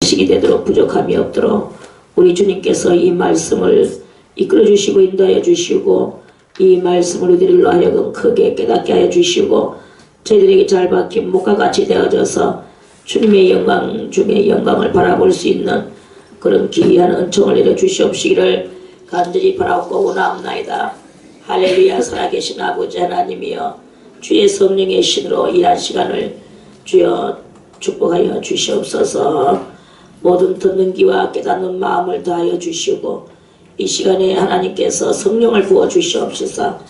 양식이 되도록 부족함이 없도록 우리 주님께서 이 말씀을 이끌어 주시고 인도하여 주시고 이 말씀을 우리들로 하여금 크게 깨닫게 하여 주시고 저희들에게 잘 박힌 목과 같이 되어져서 주님의 영광 중에 영광을 바라볼 수 있는 그런 기이한 은총을 내려 주시옵시기를 간절히 바라고 원하옵나이다. 할렐루야. 살아계신 아버지 하나님이여 주의 성령의 신으로 일한 시간을 주여 축복하여 주시옵소서. 모든 듣는 귀와 깨닫는 마음을 다하여 주시고 이 시간에 하나님께서 성령을 부어 주시옵소서.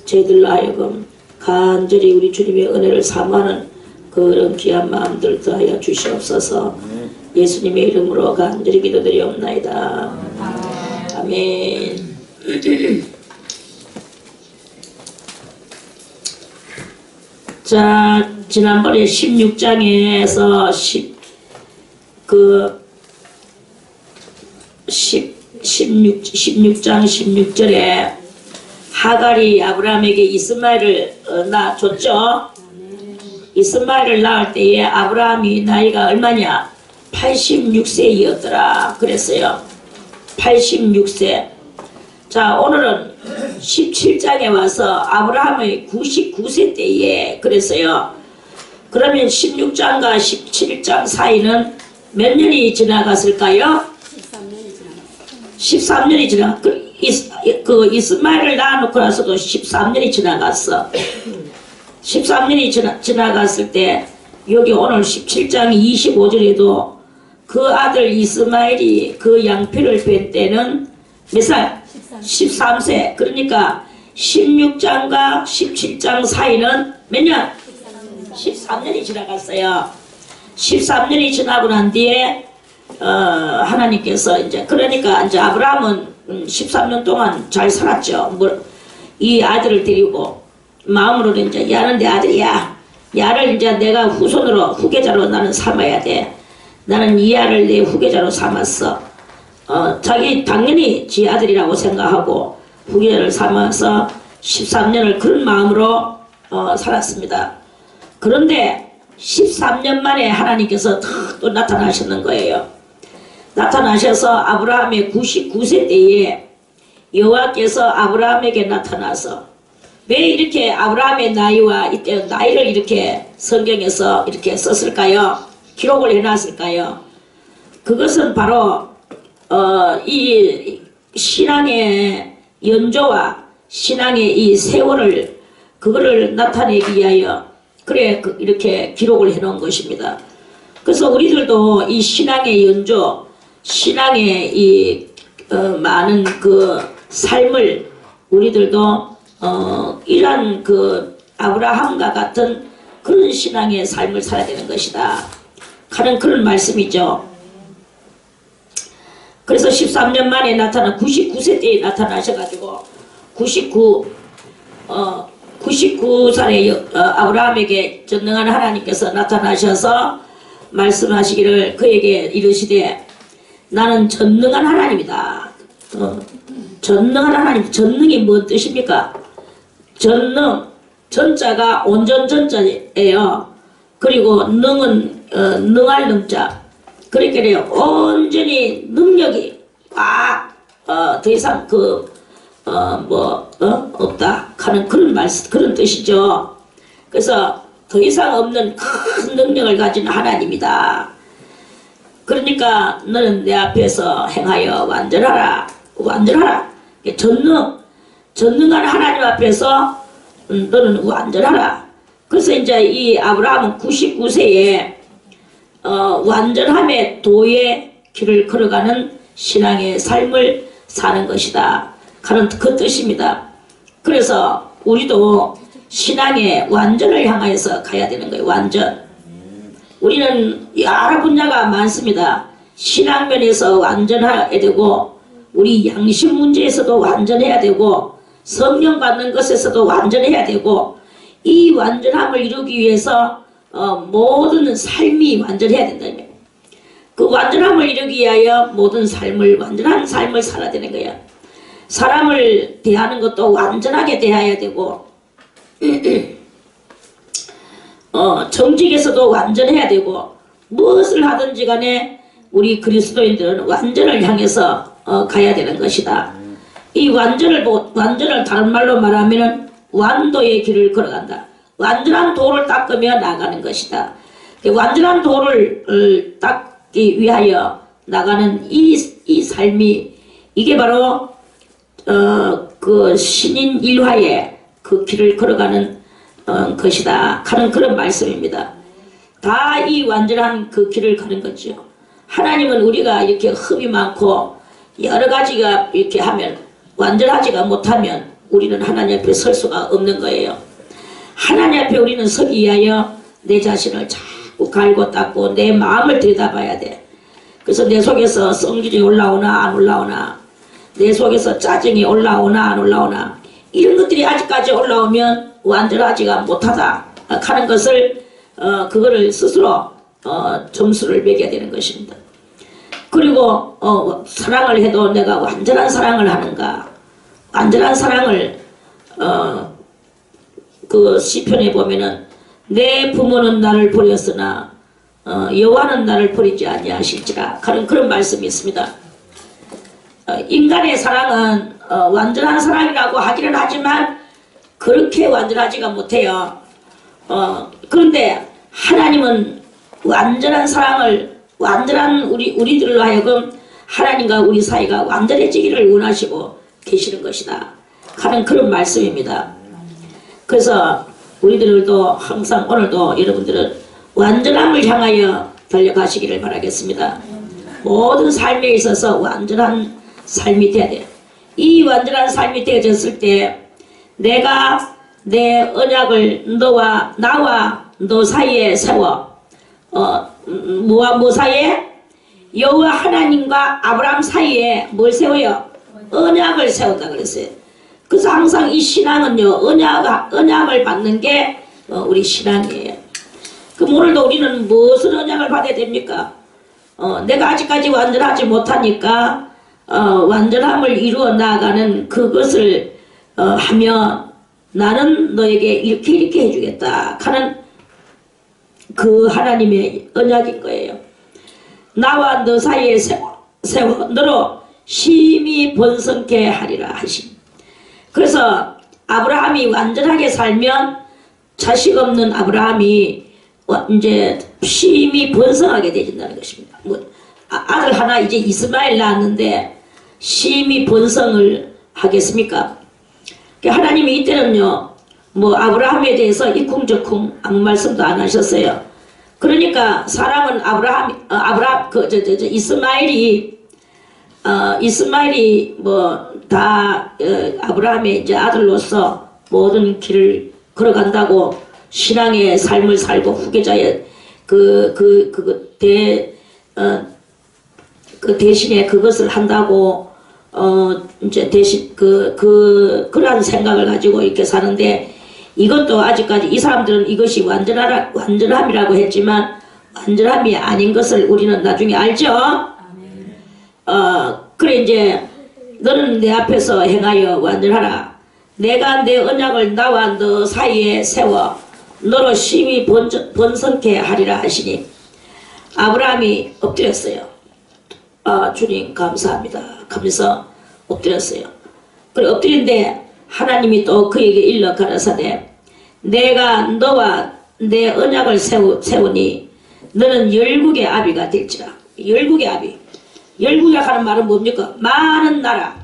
저희들로 하여금 간절히 우리 주님의 은혜를 사모하는 그런 귀한 마음들 더하여 주시옵소서. 예수님의 이름으로 간절히 기도드리옵나이다. 아멘. 자, 지난번에 16장에서 16장 16절에 하갈이 아브라함에게 이스마엘을 낳아줬죠. 이스마엘을 낳을 때에 아브라함이 나이가 얼마냐? 86세이었더라 그랬어요. 86세. 자, 오늘은 17장에 와서 아브라함의 99세 때에 그랬어요. 그러면 16장과 17장 사이는 몇 년이 지나갔을까요? 13년이 지나갔어. 그 이스마엘을 낳아놓고 나서도 13년이 지나갔어. 13년이 지나갔을 때 여기 오늘 17장 25절에도 그 아들 이스마엘이 그 양피를 뵌 때는 몇 살? 13세. 그러니까 16장과 17장 사이는 몇 년? 13년이 지나갔어요. 13년이 지나고 난 뒤에 하나님께서 그러니까 이제 아브라함은 13년 동안 잘 살았죠. 이 아들을 데리고 마음으로는 이제 야는 내 아들이야. 야를 이제 내가 후계자로 나는 삼아야 돼. 나는 이 아를 내 후계자로 삼았어. 자기 당연히 지 아들이라고 생각하고 후계자를 삼아서 13년을 그런 마음으로 살았습니다. 그런데 13년 만에 하나님께서 또 나타나셨는 거예요. 나타나셔서 아브라함의 99세 때에 여호와께서 아브라함에게 나타나서 왜 이렇게 아브라함의 나이와 이때 나이를 이렇게 성경에서 이렇게 썼을까요? 기록을 해놨을까요? 그것은 바로 이 신앙의 연조와 신앙의 이 세월을 그거를 나타내기 위하여 이렇게 기록을 해놓은 것입니다. 그래서 우리들도 이 신앙의 연조, 신앙의 이 많은 그 삶을 우리들도 이러한 그 아브라함과 같은 그런 신앙의 삶을 살아야 되는 것이다 하는 그런 말씀이죠. 그래서 13년 만에 99세 때에 나타나셔가지고 99살에 아브라함에게 전능한 하나님께서 나타나셔서 말씀하시기를 그에게 이르시되 나는 전능한 하나님이다. 전능한 하나님. 전능이 뭔 뜻입니까? 전능. 전자가 온전전자예요. 그리고 능은 능할 능자. 그러니까 온전히 능력이 더 이상 없다 하는 그런 말씀, 그런 뜻이죠. 그래서 더 이상 없는 큰 능력을 가진 하나님이다. 그러니까 너는 내 앞에서 행하여 완전하라. 전능한 하나님 앞에서 너는 완전하라. 그래서 이제 이 아브라함은 99세에 완전함의 도의 길을 걸어가는 신앙의 삶을 사는 것이다 하는 그 뜻입니다. 그래서 우리도 신앙의 완전을 향하여서 가야 되는 거예요. 완전. 우리는 여러 분야가 많습니다. 신앙면에서 완전해야 되고 우리 양심 문제에서도 완전해야 되고 성령 받는 것에서도 완전해야 되고 이 완전함을 이루기 위해서 모든 삶이 완전해야 된다는 거예요. 그 완전함을 이루기 위하여 모든 삶을 완전한 삶을 살아야 되는 거예요. 사람을 대하는 것도 완전하게 대해야 되고 정직에서도 완전해야 되고 무엇을 하든지 간에 우리 그리스도인들은 완전을 향해서 가야 되는 것이다. 이 완전을 다른 말로 말하면은 완도의 길을 걸어간다. 완전한 도를 닦으며 나가는 것이다. 완전한 도를 닦기 위하여 나가는 이 삶이 이게 바로 그 신인 일화의 그 길을 걸어가는 것이다 하는 그런 말씀입니다. 다 이 완전한 그 길을 가는 거죠. 하나님은 우리가 이렇게 흠이 많고 여러 가지가 이렇게 하면 완전하지가 못하면 우리는 하나님 앞에 설 수가 없는 거예요. 하나님 앞에 우리는 서기 위하여 내 자신을 자꾸 갈고 닦고 내 마음을 들여다봐야 돼. 그래서 내 속에서 성질이 올라오나 안 올라오나, 내 속에서 짜증이 올라오나 안 올라오나, 이런 것들이 아직까지 올라오면 완전하지가 못하다 하는 것을 그거를 스스로 점수를 매겨야 되는 것입니다. 그리고 사랑을 해도 내가 완전한 사랑을 하는가, 완전한 사랑을 그 시편에 보면은 내 부모는 나를 버렸으나 여호와는 나를 버리지 아니하실지라 하는 그런 말씀이 있습니다. 인간의 사랑은 완전한 사랑이라고 하기는 하지만 그렇게 완전하지가 못해요. 그런데 하나님은 완전한 사랑을, 완전한 우리들로 하여금 하나님과 우리 사이가 완전해지기를 원하시고 계시는 것이다 하는 그런 말씀입니다. 그래서 우리들도 항상 오늘도 여러분들은 완전함을 향하여 달려가시기를 바라겠습니다. 모든 삶에 있어서 완전한 삶이 돼야 돼요. 이 완전한 삶이 되어졌을 때 내가 내 언약을 나와 너 사이에 세워. 뭐와 뭐 사이에? 여호와 하나님과 아브라함 사이에 뭘 세워요? 언약을 세운다 그랬어요. 그래서 항상 이 신앙은요, 언약을 받는 게 우리 신앙이에요. 그럼 오늘도 우리는 무엇을 언약을 받아야 됩니까? 내가 아직까지 완전하지 못하니까 완전함을 이루어 나아가는 그것을 하며 나는 너에게 이렇게 해주겠다 하는 그 하나님의 언약인 거예요. 나와 너 사이에 세워 너로 심히 번성케 하리라 하심. 그래서 아브라함이 완전하게 살면 자식 없는 아브라함이 이제 심히 번성하게 되진다는 것입니다. 아들 하나 이제 이스마엘 낳았는데 심히 번성을 하겠습니까? 하나님이 이때는요, 뭐 아브라함에 대해서 이쿵저쿵 아무 말씀도 안 하셨어요. 그러니까 사람은 이스마엘이 뭐 다 아브라함의 이제 아들로서 모든 길을 걸어간다고 신앙의 삶을 살고 후계자의 대신에 그것을 한다고 이제 대신 그러한 생각을 가지고 이렇게 사는데, 이것도 아직까지 이 사람들은 이것이 완전함이라고 했지만 완전함이 아닌 것을 우리는 나중에 알죠. 그래 이제 너는 내 앞에서 행하여 완전하라. 내가 내 언약을 나와 너 사이에 세워 너로 심히 번성케 하리라 하시니 아브라함이 엎드렸어요. 주님 감사합니다 하면서 엎드렸어요. 그래 엎드린데 하나님이 또 그에게 일러 가라사대 내가 너와 내 언약을 세우니 너는 열국의 아비가 될지라. 열국의 아비. 열국이라 하는 말은 뭡니까? 많은 나라.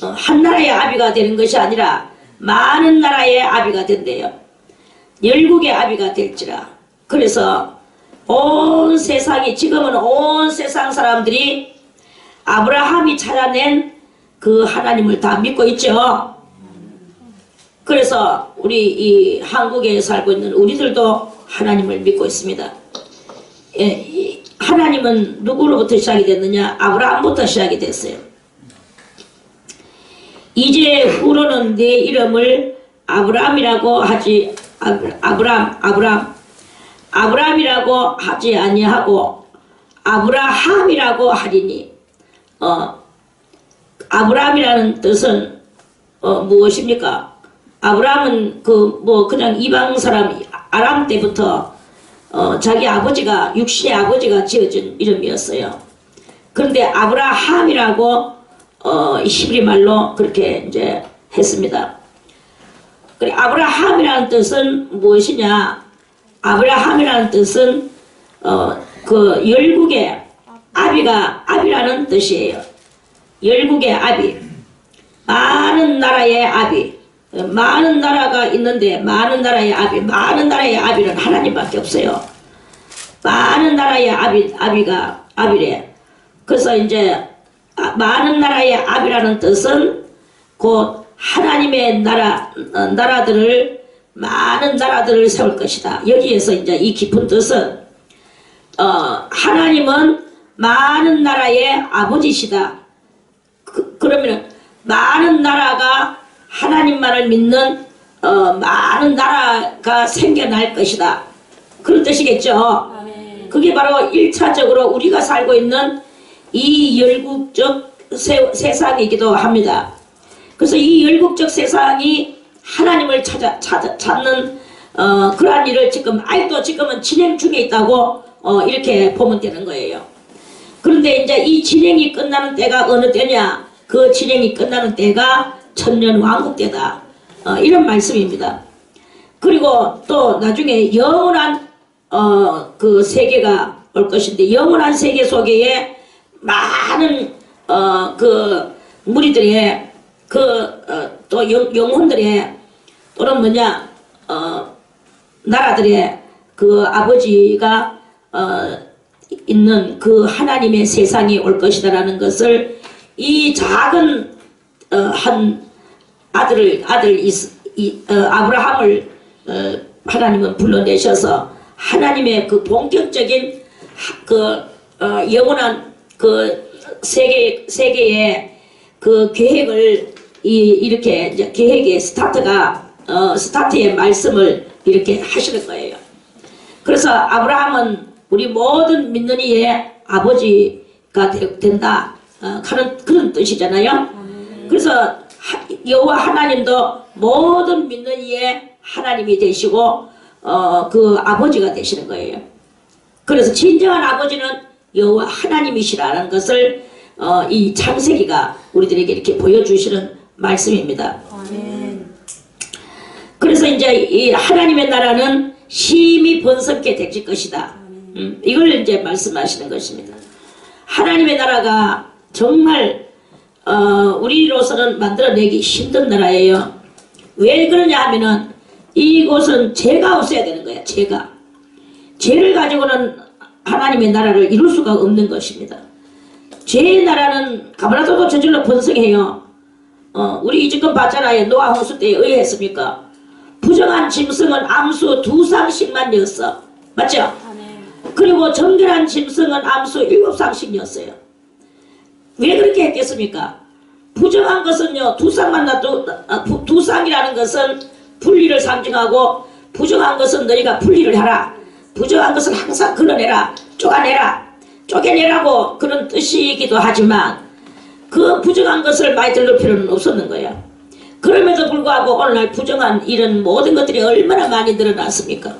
한 나라의 아비가 되는 것이 아니라 많은 나라의 아비가 된대요. 열국의 아비가 될지라. 그래서 온 세상이, 지금은 온 세상 사람들이 아브라함이 찾아낸 그 하나님을 다 믿고 있죠. 그래서 우리 이 한국에 살고 있는 우리들도 하나님을 믿고 있습니다. 하나님은 누구로부터 시작이 됐느냐? 아브라함부터 시작이 됐어요. 이제 후로는 내 이름을 아브라함이라고 하지 아브라함이라고 하지 아니하고 아브라함이라고 하리니. 아브라함이라는 뜻은 무엇입니까? 아브라함은 그냥 이방 사람 아람 때부터 자기 아버지가 육신의 아버지가 지어준 이름이었어요. 그런데 아브라함이라고 히브리 말로 그렇게 이제 했습니다. 그래, 아브라함이라는 뜻은 무엇이냐? 아브라함이라는 뜻은 그 열국의 아비라는 뜻이에요. 열국의 아비, 많은 나라의 아비, 많은 나라가 있는데 많은 나라의 아비는 하나님밖에 없어요. 많은 나라의 아비래. 그래서 이제 많은 나라의 아비라는 뜻은 곧 하나님의 나라들을 많은 나라들을 세울 것이다. 여기에서 이제 이 깊은 뜻은 하나님은 많은 나라의 아버지시다. 그러면 많은 나라가 하나님만을 믿는 많은 나라가 생겨날 것이다. 그런 뜻이겠죠. 그게 바로 1차적으로 우리가 살고 있는 이 열국적 세상이기도 합니다. 그래서 이 열국적 세상이 하나님을 찾는 그러한 일을 지금은 진행 중에 있다고 이렇게 보면 되는 거예요. 그런데 이제 이 진행이 끝나는 때가 어느 때냐? 그 진행이 끝나는 때가 천년 왕국 때다. 이런 말씀입니다. 그리고 또 나중에 영원한 그 세계가 올 것인데, 영원한 세계 속에 많은 그 무리들의 또 영혼들의 또는 나라들의 그 아버지가 있는 그 하나님의 세상이 올 것이다라는 것을 이 작은 한 아브라함을 하나님은 불러내셔서 하나님의 그 본격적인 영원한 그 세계의 그 계획을 이렇게 이제 계획의 스타트의 말씀을 이렇게 하시는 거예요. 그래서 아브라함은 우리 모든 믿는 이의 아버지가 된다 하는 그런 뜻이잖아요. 그래서 여호와 하나님도 모든 믿는 이의 하나님이 되시고 그 아버지가 되시는 거예요. 그래서 진정한 아버지는 여호와 하나님이시라는 것을 이 창세기가 우리들에게 이렇게 보여주시는 말씀입니다. 그래서 이제 이 하나님의 나라는 심히 번성케 될 것이다. 이걸 이제 말씀하시는 것입니다. 하나님의 나라가 정말 우리로서는 만들어내기 힘든 나라예요. 왜 그러냐 하면은 이곳은 죄가 없어야 되는 거야. 죄를 가지고는 하나님의 나라를 이룰 수가 없는 것입니다. 죄의 나라는 가버나도도 저절로 번성해요. 우리 지금 봤잖아요. 노아 홍수 때에 의했습니까? 부정한 짐승은 암수 2쌍씩만 였어. 맞죠? 그리고 정결한 짐승은 암수 7쌍씩이었어요. 왜 그렇게 했겠습니까? 부정한 것은요, 2쌍만 놔도 2쌍이라는 것은 분리를 상징하고, 부정한 것은 너희가 분리를 하라. 부정한 것은 항상 걸러내라, 쪼개내라고 그런 뜻이기도 하지만 그 부정한 것을 많이 들을 필요는 없었는 거예요. 그럼에도 불구하고 오늘날 부정한 이런 모든 것들이 얼마나 많이 늘어났습니까?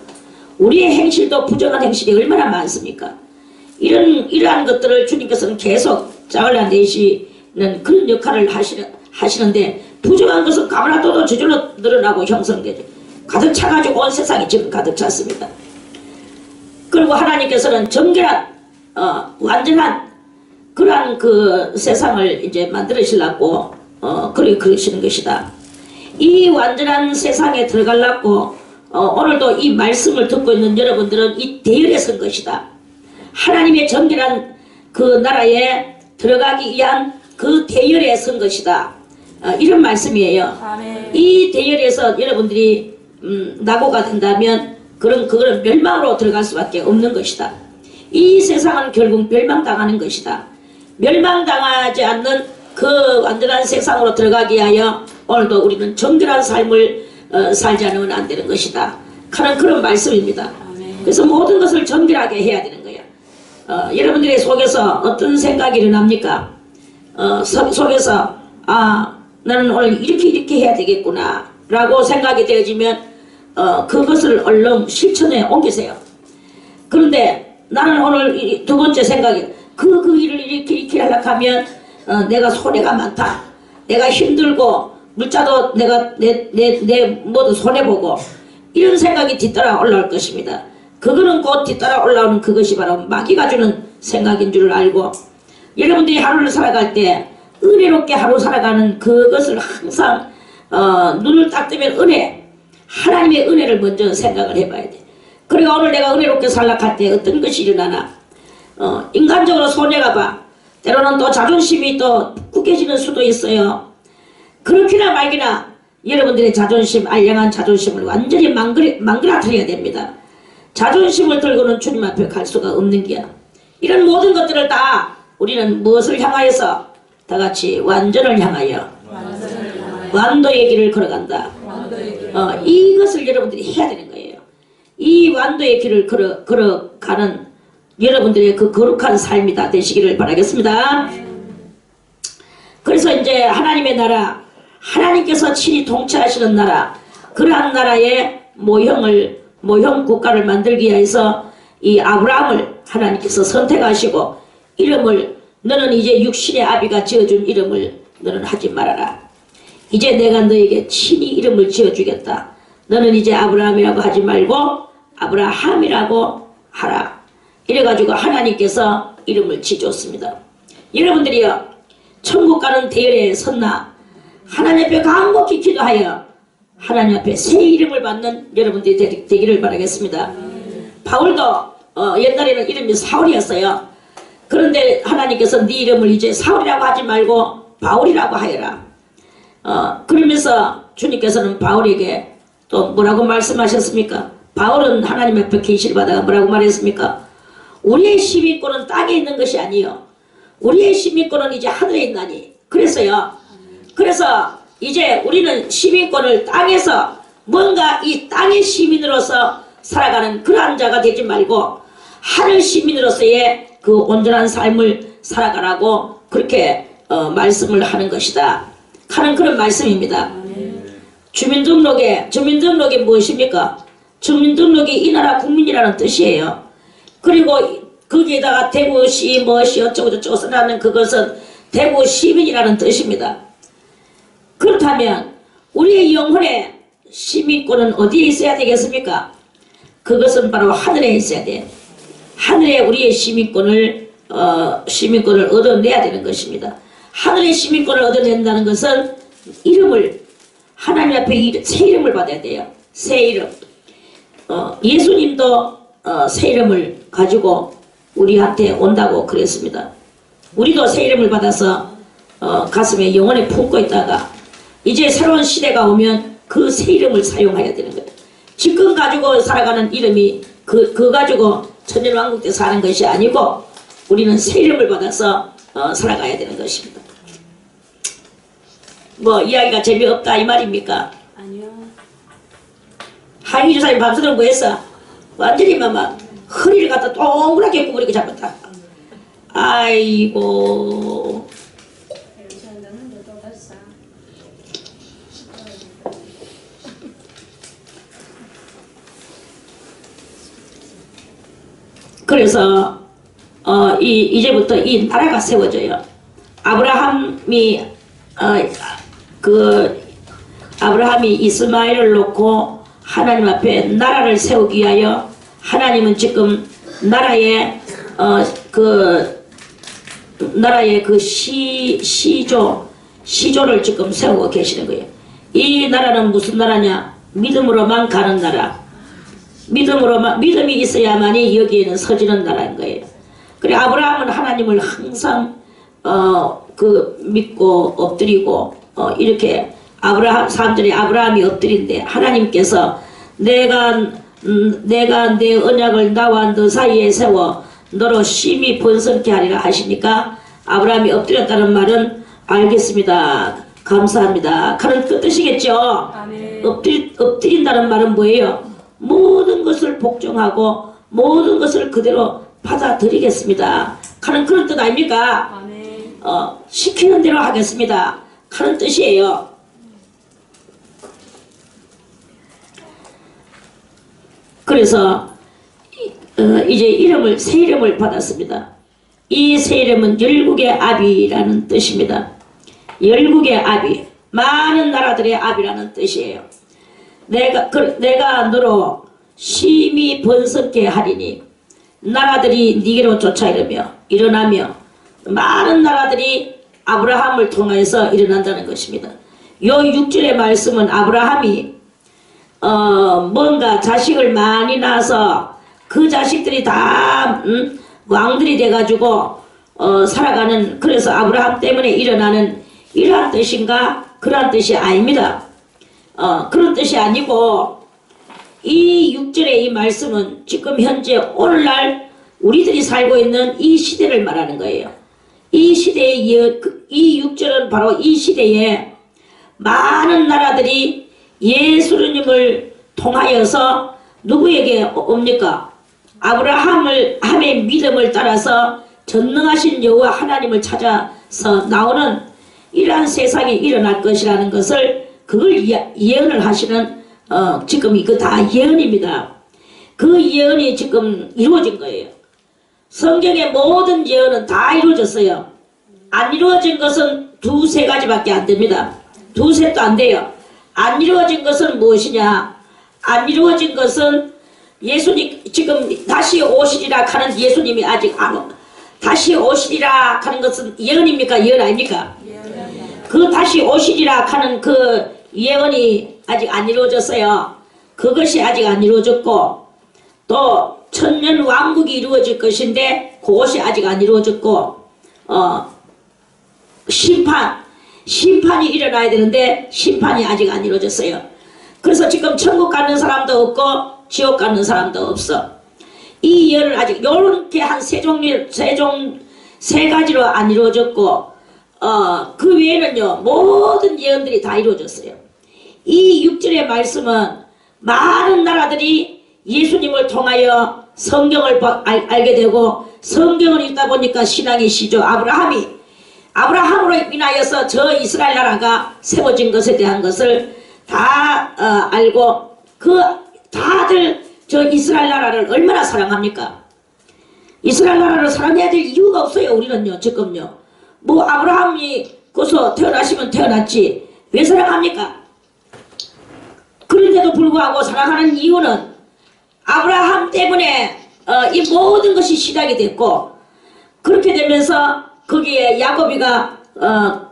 우리의 행실도 부정한 행실이 얼마나 많습니까? 이러한 것들을 주님께서는 계속 잘라내시는 그런 역할을 하시는데, 부정한 것은 가버나도도 저절로 늘어나고 형성되죠. 가득 차가지고 온 세상이 지금 가득 찼습니다. 그리고 하나님께서는 정결한 완전한 그러한 그 세상을 이제 만들으시려고 그러시는 것이다. 이 완전한 세상에 들어가려고 오늘도 이 말씀을 듣고 있는 여러분들은 이 대열에 선 것이다. 하나님의 정결한 그 나라에 들어가기 위한 그 대열에 선 것이다. 이런 말씀이에요. 아멘. 이 대열에서 여러분들이 낙오가 된다면 그거는 멸망으로 들어갈 수밖에 없는 것이다. 이 세상은 결국 멸망당하는 것이다. 멸망당하지 않는 그 완전한 세상으로 들어가기 위하여 오늘도 우리는 정결한 삶을 살지 않으면 안 되는 것이다 하는 그런 말씀입니다. 그래서 모든 것을 정결하게 해야 되는 거예요. 여러분들의 속에서 어떤 생각이 일어납니까? 속에서 나는 오늘 이렇게 해야 되겠구나 라고 생각이 되어지면 그것을 얼른 실천에 옮기세요. 그런데 나는 오늘 두 번째 생각이 그 일을 이렇게 하려고 하면 내가 손해가 많다. 내가 힘들고 물자도 내가 내 모두 손해보고 이런 생각이 뒤따라 올라올 것입니다. 그거는 곧 뒤따라 올라오는 그것이 바로 마귀가 주는 생각인 줄 알고 여러분들이 하루를 살아갈 때 은혜롭게 하루 살아가는 그것을 항상 눈을 딱 뜨면 하나님의 은혜를 먼저 생각을 해봐야 돼. 그리고 오늘 내가 은혜롭게 살려고 할 때 어떤 것이 일어나나 인간적으로 손해가 봐. 때로는 또 자존심이 또 굳게지는 수도 있어요. 그렇게나 말기나 여러분들의 자존심, 알량한 자존심을 완전히 망그라뜨려야 됩니다. 자존심을 들고는 주님 앞에 갈 수가 없는 게야. 이런 모든 것들을 다 우리는 무엇을 향하여서 다 같이 완전을 향하여 완도의 길을 걸어간다. 이것을 여러분들이 해야 되는 거예요. 이 완도의 길을 걸어가는 여러분들의 그 거룩한 삶이 다 되시기를 바라겠습니다. 그래서 이제 하나님의 나라, 하나님께서 친히 통치하시는 나라, 그러한 나라의 모형 국가를 만들기 위해서 이 아브라함을 하나님께서 선택하시고 이름을 너는 이제 육신의 아비가 지어준 이름을 너는 하지 말아라. 이제 내가 너에게 친히 이름을 지어주겠다. 너는 이제 아브라함이라고 하지 말고 아브라함이라고 하라. 이래가지고 하나님께서 이름을 지어줬습니다. 여러분들이요, 천국 가는 대열에 섰나 하나님 앞에 간곡히 기도하여 하나님 앞에 새 이름을 받는 여러분들이 되기를 바라겠습니다. 바울도 옛날에는 이름이 사울이었어요. 그런데 하나님께서 네 이름을 이제 사울이라고 하지 말고 바울이라고 하여라. 그러면서 주님께서는 바울에게 또 뭐라고 말씀하셨습니까? 바울은 하나님 앞에 계시를 받아가 뭐라고 말했습니까? 우리의 시민권은 땅에 있는 것이 아니요, 우리의 시민권은 이제 하늘에 있나니. 그래서 이제 우리는 시민권을 땅에서 뭔가 이 땅의 시민으로서 살아가는 그러한 자가 되지 말고 하늘 시민으로서의 그 온전한 삶을 살아가라고 그렇게 말씀을 하는 것이다 하는 그런 말씀입니다. 주민등록이 무엇입니까? 주민등록이 이 나라 국민이라는 뜻이에요. 그리고 거기에다가 대구시 뭐시 어쩌고저쩌고 써놨는 그것은 대구 시민이라는 뜻입니다. 그렇다면 우리의 영혼의 시민권은 어디에 있어야 되겠습니까? 그것은 바로 하늘에 있어야 돼. 하늘에 우리의 시민권을 얻어내야 되는 것입니다. 하늘의 시민권을 얻어낸다는 것은 이름을 하나님 앞에 새 이름을 받아야 돼요. 새 이름. 예수님도 새 이름을 가지고 우리한테 온다고 그랬습니다. 우리도 새 이름을 받아서 가슴에 영원히 품고 있다가 이제 새로운 시대가 오면 그 새 이름을 사용해야 되는 거예요. 지금 가지고 살아가는 이름이 그 가지고 천년왕국 때 사는 것이 아니고 우리는 새 이름을 받아서 살아가야 되는 것입니다. 뭐 이야기가 재미없다 이 말입니까? 아니요. 하인기 주사님 밤새도록 뭐 했어? 완전히 막 허리를 갖다 동그랗게 구부리고 잡았다. 아이고. 그래서 이제부터 이 나라가 세워져요. 아브라함이 이스마엘을 놓고 하나님 앞에 나라를 세우기 위하여 하나님은 지금 나라의 그 시조를 지금 세우고 계시는 거예요. 이 나라는 무슨 나라냐? 믿음으로만 가는 나라. 믿음이 있어야만이 여기에는 서지는 나라인 거예요. 그래 아브라함은 하나님을 항상 믿고 엎드리고 이렇게 사람들이 아브라함이 엎드린데 하나님께서 내가 내 언약을 나와 너 사이에 세워 너로 심히 번성케 하리라 하시니까 아브라함이 엎드렸다는 말은 알겠습니다. 감사합니다. 그런 뜻이겠죠. 엎드린다는 말은 뭐예요? 모든 것을 복종하고 모든 것을 그대로 받아들이겠습니다. 하는 그런 뜻 아닙니까? 시키는 대로 하겠습니다. 하는 뜻이에요. 그래서 이제 새 이름을 받았습니다. 이 새 이름은 열국의 아비라는 뜻입니다. 열국의 아비, 많은 나라들의 아비라는 뜻이에요. 내가 너로 심히 번성케 하리니 나라들이 네게로 쫓아 일어나며 많은 나라들이 아브라함을 통하여서 일어난다는 것입니다. 요 6절의 말씀은 아브라함이 뭔가 자식을 많이 낳아서 그 자식들이 다 왕들이 돼가지고 살아가는, 그래서 아브라함 때문에 일어나는 이러한 뜻인가? 그러한 뜻이 아닙니다. 그런 뜻이 아니고 이 6절의 이 말씀은 지금 현재 오늘날 우리들이 살고 있는 이 시대를 말하는 거예요. 이 시대의 이 6절은 바로 이 시대에 많은 나라들이 예수님을 통하여서 누구에게 옵니까? 아브라함의 믿음을 따라서 전능하신 여호와 하나님을 찾아서 나오는 이러한 세상이 일어날 것이라는 것을 그걸 예언을 하시는 지금 이거 다 예언입니다. 그 예언이 지금 이루어진 거예요. 성경의 모든 예언은 다 이루어졌어요. 안 이루어진 것은 두세 가지밖에 안 됩니다. 두셋도 안 돼요. 안 이루어진 것은 무엇이냐? 안 이루어진 것은 예수님 지금 다시 오시리라 하는 예수님이 아직 다시 오시리라 하는 것은 예언입니까? 예언 아닙니까? 그 다시 오시리라 하는 그 예언이 아직 안 이루어졌어요. 그것이 아직 안 이루어졌고, 또 천년 왕국이 이루어질 것인데 그것이 아직 안 이루어졌고, 심판이 일어나야 되는데 심판이 아직 안 이루어졌어요. 그래서 지금 천국 가는 사람도 없고 지옥 가는 사람도 없어. 이 예언을 아직 요렇게 한 세 가지로 안 이루어졌고, 그 외에는요 모든 예언들이 다 이루어졌어요. 이 6절의 말씀은 많은 나라들이 예수님을 통하여 성경을 알게 되고, 성경을 읽다 보니까 신앙의 시조 아브라함으로 인하여서 저 이스라엘 나라가 세워진 것에 대한 것을 다 알고, 다들 저 이스라엘 나라를 얼마나 사랑합니까? 이스라엘 나라를 사랑해야 될 이유가 없어요. 우리는요 지금요 뭐 아브라함이 거기서 태어나시면 태어났지 왜 사랑합니까? 그런데도 불구하고 사랑하는 이유는 아브라함 때문에 이 모든 것이 시작이 됐고, 그렇게 되면서 거기에 야곱이가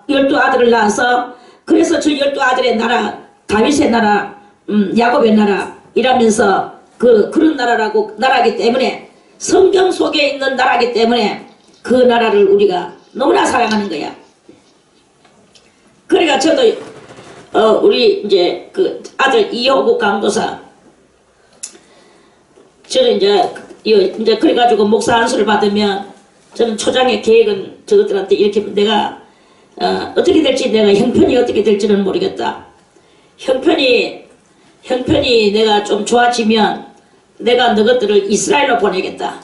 12아들을 낳아서, 그래서 저 12아들의 나라, 다윗의 나라, 야곱의 나라 이라면서 그런 나라기 때문에, 성경 속에 있는 나라기 때문에 그 나라를 우리가 너무나 사랑하는 거야. 그러니까 저도 우리 이제 그 아들 이호국 강도사, 저는 이제 그래가지고 목사 안수를 받으면 저는 초장의 계획은 저것들한테 이렇게, 내가 어떻게 될지, 내가 형편이 어떻게 될지는 모르겠다. 형편이 내가 좀 좋아지면 내가 너것들을 이스라엘로 보내겠다.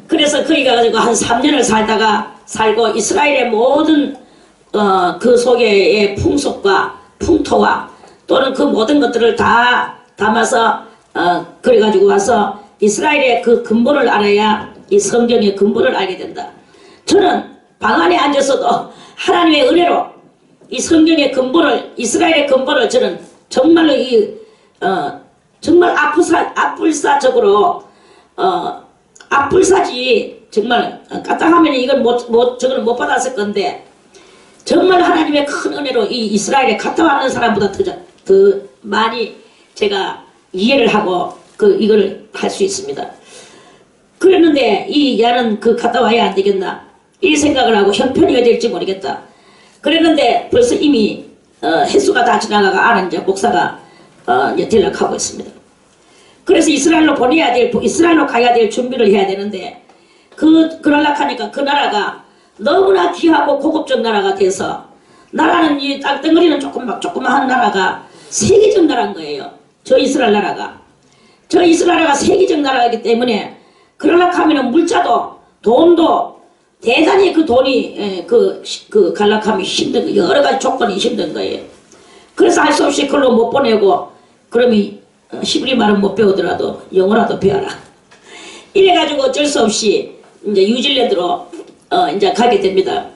그래서 거기 가가지고 한 3년을 살고 이스라엘의 모든 그 속에의 풍속과 풍토와 또는 그 모든 것들을 다 담아서 그래가지고 와서 이스라엘의 그 근본을 알아야 이 성경의 근본을 알게 된다. 저는 방 안에 앉아서도 하나님의 은혜로 이 성경의 근본을, 이스라엘의 근본을 저는 정말로 정말 앞불사적으로 앞불사지, 정말 까딱하면 이걸 저거는 못 받았을 건데, 정말 하나님의 큰 은혜로 이 이스라엘에 갔다 왔는 사람보다 더 많이 제가 이해를 하고 이걸 할 수 있습니다. 그랬는데 얘는 갔다 와야 안 되겠나 이 생각을 하고 형편이 어떻게 될지 모르겠다. 그랬는데 벌써 이미 횟수가 다 지나가고 아는 이제 목사가 이제 연락하고 있습니다. 그래서 이스라엘로 가야 될 준비를 해야 되는데, 그러려고 하니까 그 나라가 너무나 귀하고 고급적 나라가 돼서, 나라는 이 땅덩어리는 조그마한 나라가 세계적 나라인 거예요. 저 이스라엘 나라가 세계적 나라이기 때문에, 그러려고 하면은 물자도 돈도 대단히 그 돈이 가려고 하면 힘든 거, 여러 가지 조건이 힘든 거예요. 그래서 할 수 없이 글로 못 보내고, 그러면 히브리 말은 못 배우더라도 영어라도 배워라. 이래가지고 어쩔 수 없이 이제 뉴질랜드로 이제 가게 됩니다.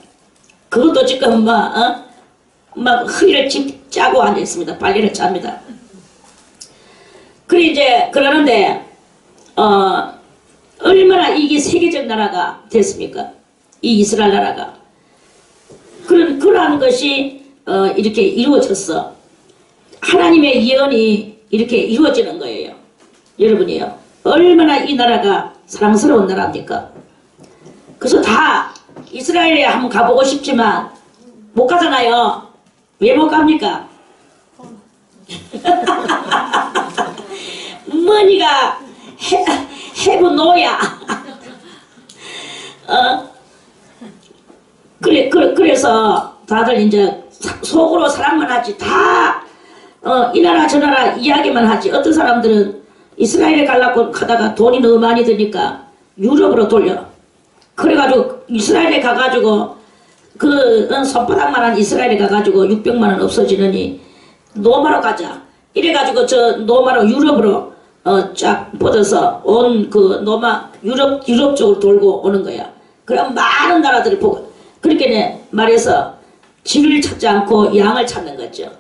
그것도 지금 막 허리를 짜고 앉아 있습니다. 빨래를 짭니다. 그래 이제 그러는데 얼마나 이게 세계적 나라가 됐습니까? 이 이스라엘 나라가 그러한 것이 이렇게 이루어졌어. 하나님의 예언이 이렇게 이루어지는 거예요. 여러분이요. 얼마나 이 나라가 사랑스러운 나라입니까? 그래서 다 이스라엘에 한번 가보고 싶지만 못 가잖아요. 왜 못 갑니까? 머니가 해부 노야. 그래서 다들 이제 속으로 사랑만 하지 다 이 나라 저 나라 이야기만 하지. 어떤 사람들은 이스라엘에 가려고 하다가 돈이 너무 많이 드니까 유럽으로 돌려. 그래가지고 이스라엘에 가가지고 그 손바닥만한 이스라엘에 가가지고 600만 원 없어지느니 노마로 가자. 이래가지고 저 노마로 유럽으로 쫙 뻗어서 온 그 노마 유럽 쪽으로 돌고 오는 거야. 그럼 많은 나라들을 보고 그렇게 말해서 질을 찾지 않고 양을 찾는 거죠.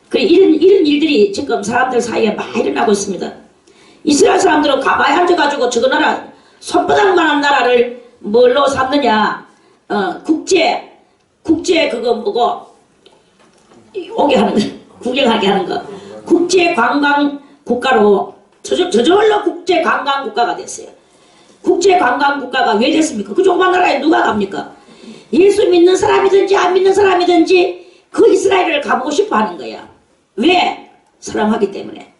그래 이런 일들이 지금 사람들 사이에 많이 일어나고 있습니다. 이스라엘 사람들은 가만히 앉아가지고 저거 나라 손바닥만한 나라를 뭘로 삼느냐? 국제 그거 뭐고 오게 하는 거, 구경하게 하는 거. 국제 관광 국가로 저절로 국제 관광 국가가 됐어요. 국제 관광 국가가 왜 됐습니까? 그 조그만 나라에 누가 갑니까? 예수 믿는 사람이든지 안 믿는 사람이든지 그 이스라엘을 가보고 싶어 하는 거야. 왜? 사랑하기 때문에.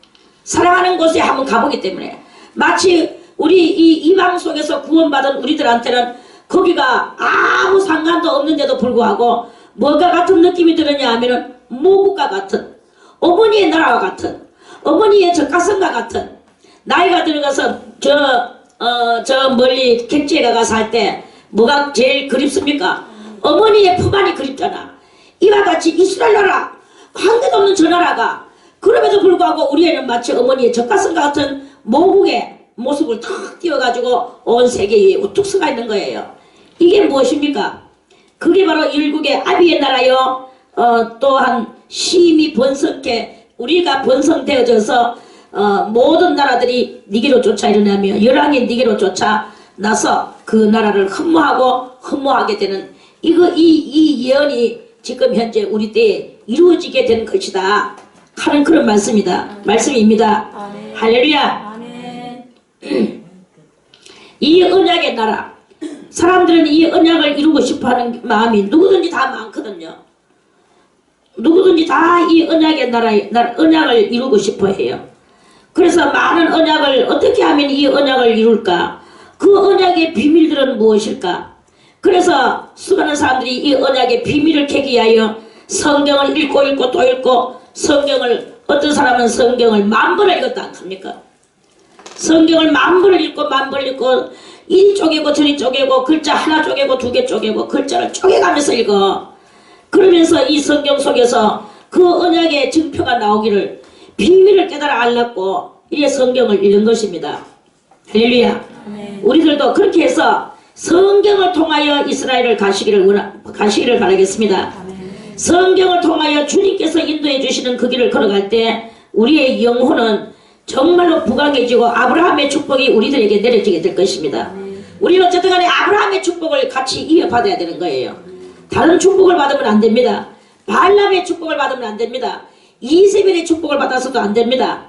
사랑하는 곳에 한번 가보기 때문에. 마치 우리 이 이방 속에서 구원받은 우리들한테는 거기가 아무 상관도 없는데도 불구하고 뭐가 같은 느낌이 드느냐 하면은 모국과 같은, 어머니의 나라와 같은, 어머니의 젖가슴과 같은. 나이가 들어가서 저 멀리 객지에 가가 살 때 뭐가 제일 그립습니까? 어머니의 품 안이 그립잖아. 이와 같이 이스라엘 나라 한 개도 없는 저 나라가 그럼에도 불구하고 우리에는 마치 어머니의 젖가슴 같은 모국의 모습을 탁 띄워가지고 온 세계에 우뚝 서가 있는 거예요. 이게 무엇입니까? 그게 바로 일국의 아비의 나라요. 또한 심히 번성해 우리가 번성되어져서 모든 나라들이 니게로 쫓아 일어나며 열왕이 니게로 쫓아 나서 그 나라를 흠모하게 되는 이 예언이 지금 현재 우리 때에 이루어지게 된 것이다 하는 그런 말씀입니다. 아멘. 할렐루야. 아멘. 이 언약의 나라, 사람들은 이 언약을 이루고 싶어하는 마음이 누구든지 다 많거든요. 누구든지 다 이 언약의 언약을 이루고 싶어해요. 그래서 많은 언약을 어떻게 하면 이 언약을 이룰까? 그 언약의 비밀들은 무엇일까? 그래서 수많은 사람들이 이 언약의 비밀을 캐기 위하여 성경을 읽고 또 읽고 성경을 어떤 사람은 성경을 10,000번을 읽었다 합니까? 성경을 10,000번을 읽고 10,000번 읽고 이리 쪼개고 저리 쪼개고 글자 하나 쪼개고 2개 쪼개고 글자를 쪼개가면서 읽어. 그러면서 이 성경 속에서 그 언약의 증표가 나오기를 비밀을 깨달아 알았고 이래 성경을 읽는 것입니다. 할렐루야. 우리들도 그렇게 해서 성경을 통하여 이스라엘을 가시기를 바라겠습니다. 성경을 통하여 주님께서 인도해 주시는 그 길을 걸어갈 때 우리의 영혼은 정말로 부강해지고 아브라함의 축복이 우리들에게 내려지게 될 것입니다. 우리는 어쨌든 간에 아브라함의 축복을 같이 이어받아야 되는 거예요. 다른 축복을 받으면 안 됩니다. 발람의 축복을 받으면 안 됩니다. 이세벨의 축복을 받아서도 안 됩니다.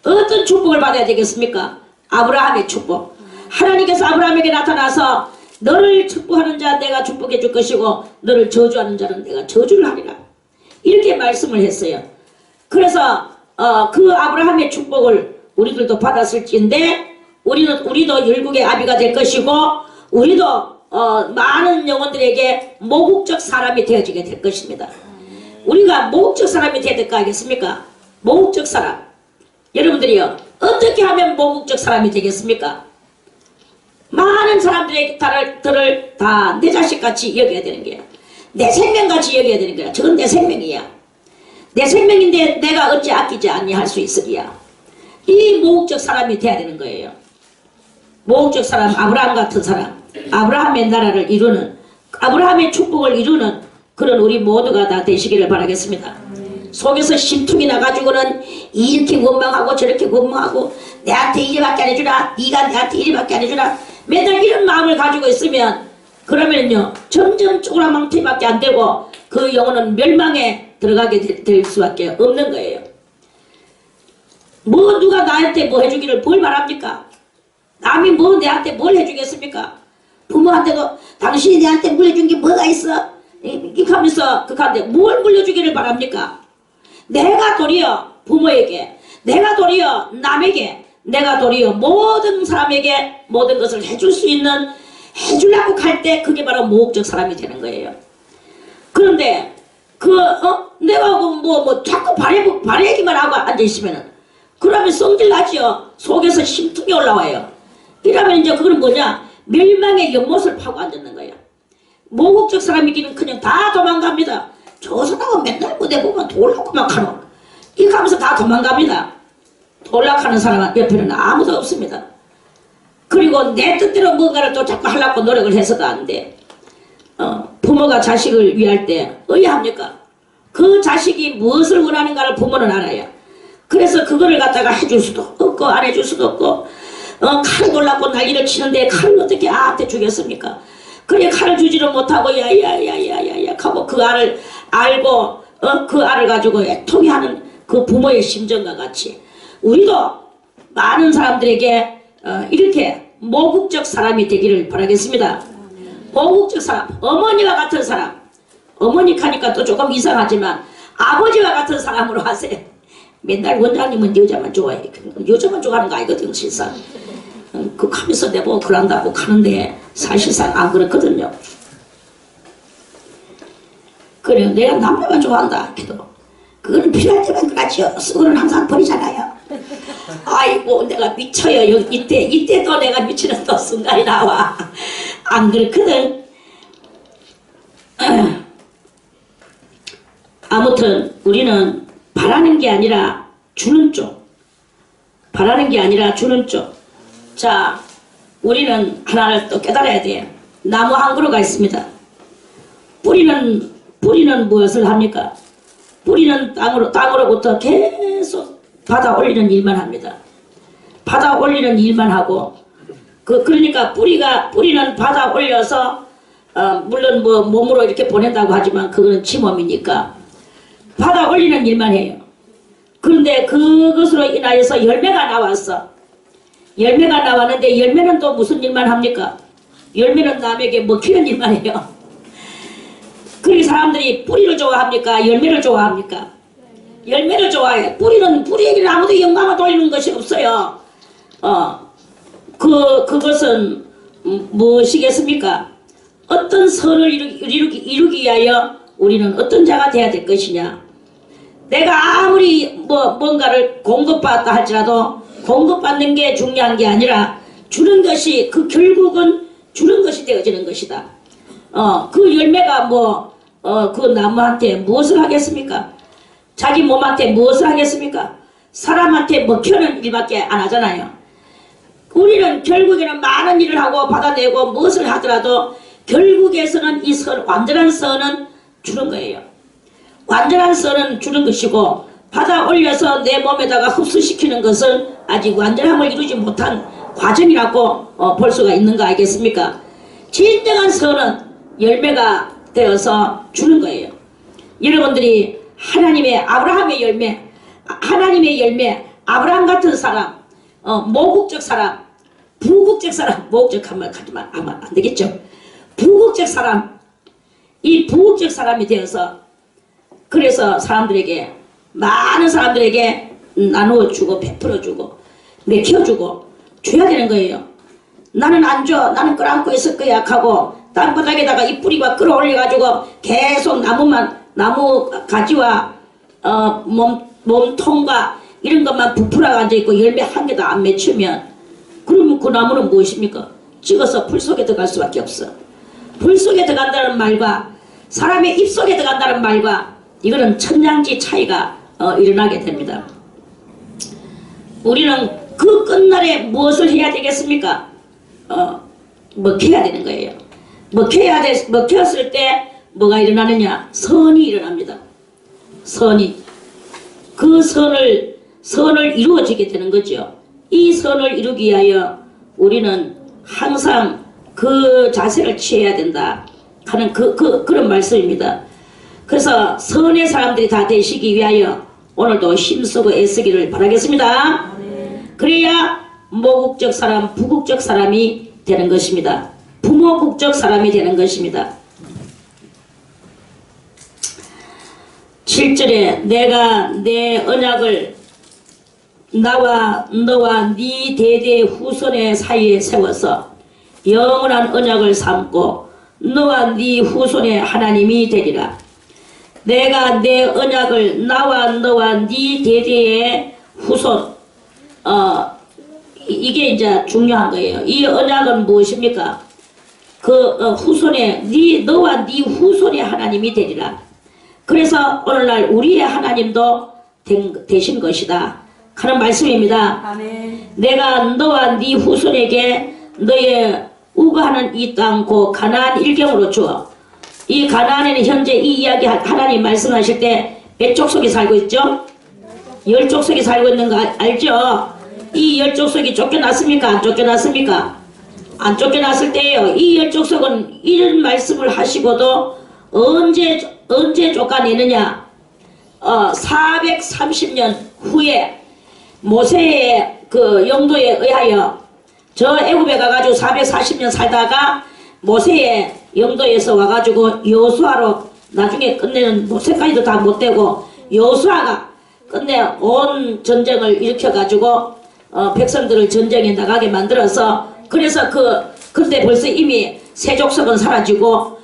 어떤 축복을 받아야 되겠습니까? 아브라함의 축복. 하나님께서 아브라함에게 나타나서 너를 축복하는 자 내가 축복해 줄 것이고 너를 저주하는 자는 내가 저주를 하리라. 이렇게 말씀을 했어요. 그래서 그 아브라함의 축복을 우리들도 받았을지인데 우리도 열국의 아비가 될 것이고 우리도 많은 영혼들에게 모국적 사람이 되어지게 될 것입니다. 우리가 모국적 사람이 되어야 될 거 아니겠습니까? 모국적 사람. 여러분들이요. 어떻게 하면 모국적 사람이 되겠습니까? 많은 사람들의 들을 다 내 자식같이 여겨야 되는 거야. 내 생명같이 여겨야 되는 거야. 저건 내 생명이야. 내 생명인데 내가 어찌 아끼지 않니 할 수 있으리야. 이 모국적 사람이 돼야 되는 거예요. 모국적 사람, 아브라함 같은 사람, 아브라함의 나라를 이루는, 아브라함의 축복을 이루는 그런 우리 모두가 다 되시기를 바라겠습니다. 속에서 심통이 나가지고는 이렇게 원망하고 저렇게 원망하고 내한테 이래밖에 안 해주라, 네가 내한테 이래밖에 안 해주라, 맨날 이런 마음을 가지고 있으면 그러면요 점점 쪼그라망티밖에 안 되고 그 영혼은 멸망에 들어가게 될 수밖에 없는 거예요. 뭐 누가 나한테 뭐 해주기를 뭘 말합니까? 남이 뭐 내한테 뭘 해주겠습니까? 부모한테도 당신이 내한테 물려준 게 뭐가 있어? 이렇게 하면서 그한테 뭘 물려주기를 바랍니까? 내가 도리어 부모에게, 내가 도리어 남에게, 내가 도리어 모든 사람에게 모든 것을 해줄 수 있는, 해주려고 할 때 그게 바로 모국적 사람이 되는 거예요. 그런데 내가 자꾸 바래기만 하고 앉아있으면은 그러면 성질 나지요. 속에서 심통이 올라와요. 이러면 이제 그건 뭐냐? 멸망의 연못을 파고 앉는 거예요. 모국적 사람이기는 그냥 다 도망갑니다. 저 사람은 맨날 무대 보면 돌락고만 하노. 이렇게 하면서 다 도망갑니다. 돌락하는 사람 옆에는 아무도 없습니다. 그리고 내 뜻대로 뭔가를 또 자꾸 하려고 노력을 해서도 안 돼. 부모가 자식을 위할 때 의아합니까? 그 자식이 무엇을 원하는가를 부모는 알아요. 그래서 그거를 갖다가 해줄 수도 없고 안 해줄 수도 없고 칼 놀라고 난리를 치는데 칼을 어떻게 아한테 주겠습니까? 그래 칼을 주지를 못하고 야야야야야야 하고 그 알을 알고 그 알을 가지고 애통해 하는 그 부모의 심정과 같이 우리도 많은 사람들에게 이렇게 모국적 사람이 되기를 바라겠습니다. 모국적 사람, 어머니와 같은 사람, 어머니 하니까 또 조금 이상하지만 아버지와 같은 사람으로 하세요. 맨날 원장님은 여자만 좋아해. 여자만 좋아하는 거 아니거든 실상. 그 하면서 내보고 그런다고 하는데 사실상 안 그렇거든요. 그래 내가 남자만 좋아한다 해도 그거는 필요할 때만 그렇지요. 쓰고는 항상 버리잖아요. 아이고 내가 미쳐요. 이때 또 내가 미치는 또 순간이 나와. 안 그렇거든. 아무튼 우리는 바라는 게 아니라 주는 쪽, 바라는 게 아니라 주는 쪽. 자, 우리는 하나를 또 깨달아야 돼. 나무 한 그루가 있습니다. 뿌리는 무엇을 합니까? 뿌리는 땅으로부터 계속 받아 올리는 일만 합니다. 받아 올리는 일만 하고, 그러니까 뿌리는 받아 올려서, 물론 뭐 몸으로 이렇게 보낸다고 하지만 그거는 지 몸이니까 받아 올리는 일만 해요. 그런데 그것으로 인하여서 열매가 나왔어. 열매가 나왔는데 열매는 또 무슨 일만 합니까? 열매는 남에게 먹히는 일만 해요. 그리고 사람들이 뿌리를 좋아합니까? 열매를 좋아합니까? 열매를 좋아해. 뿌리에게는 아무도 영광을 돌리는 것이 없어요. 그것은 무엇이겠습니까? 어떤 선을 이루기 위하여 우리는 어떤 자가 돼야 될 것이냐? 내가 아무리 뭔가를 공급받았다 할지라도 공급받는 게 중요한 게 아니라 주는 것이 결국은 주는 것이 되어지는 것이다. 그 열매가 그 나무한테 무엇을 하겠습니까? 자기 몸한테 무엇을 하겠습니까? 사람한테 먹히는 일밖에 안 하잖아요. 우리는 결국에는 많은 일을 하고 받아내고 무엇을 하더라도 결국에서는 완전한 선은 주는 거예요. 완전한 선은 주는 것이고 받아 올려서 내 몸에다가 흡수시키는 것은 아직 완전함을 이루지 못한 과정이라고 볼 수가 있는 거 알겠습니까? 진정한 선은 열매가 되어서 주는 거예요. 여러분들이 아브라함의 열매, 아브라함 같은 사람, 모국적 사람, 부국적 사람, 모국적 하면 안 되겠죠. 부국적 사람, 이 부국적 사람이 되어서 그래서 많은 사람들에게 나누어주고 베풀어주고 먹혀주고 줘야 되는 거예요. 나는 안 줘. 나는 끌어안고 있을 거야 하고 땅바닥에다가 이 뿌리가 끌어올려가지고 계속 나무 가지와 몸통과 이런 것만 부풀어 앉아있고 열매 한 개도 안 맺히면 그러면 그 나무는 무엇입니까? 찍어서 불 속에 들어갈 수밖에 없어. 불 속에 들어간다는 말과 사람의 입 속에 들어간다는 말과 이거는 천냥지 차이가 일어나게 됩니다. 우리는 그 끝날에 무엇을 해야 되겠습니까? 먹혀야 되는 거예요. 먹혔을 때 뭐가 일어나느냐? 선이 일어납니다. 선이. 그 선을 이루어지게 되는 거죠. 이 선을 이루기 위하여 우리는 항상 그 자세를 취해야 된다 하는 그런 말씀입니다. 그래서 선의 사람들이 다 되시기 위하여 오늘도 힘쓰고 애쓰기를 바라겠습니다. 그래야 모국적 사람, 부국적 사람이 되는 것입니다. 부모국적 사람이 되는 것입니다. 7절에 내가 내 언약을 나와 너와 네 대대 후손의 사이에 세워서 영원한 언약을 삼고 너와 네 후손의 하나님이 되리라. 내가 내 언약을 나와 너와 네 대대의 후손 이게 이제 중요한 거예요. 이 언약은 무엇입니까? 후손의 너와 네 후손의 하나님이 되리라. 그래서 오늘날 우리의 하나님도 되신 것이다 하는 말씀입니다. 아멘. 내가 너와 네 후손에게 너의 우거하는 이 땅 고 가나안 일경으로 주어. 이 가나안에는 현재 이 이야기 하나님 말씀하실 때 몇 족속이 살고 있죠? 10족속이 살고 있는 거 알죠? 이 10족속이 쫓겨났습니까? 안 쫓겨났습니까? 안 쫓겨났을 때예요. 이 10족속은 이런 말씀을 하시고도 언제 쫓아내느냐? 430년 후에 모세의 그 영도에 의하여 저 애굽에 가가지고 440년 살다가 모세의 영도에서 와가지고 여호수아로 나중에 끝내는 모세까지도 다 못되고 여호수아가 끝내 온 전쟁을 일으켜가지고 백성들을 전쟁에 나가게 만들어서 그래서 그때 벌써 이미 세 족속은 사라지고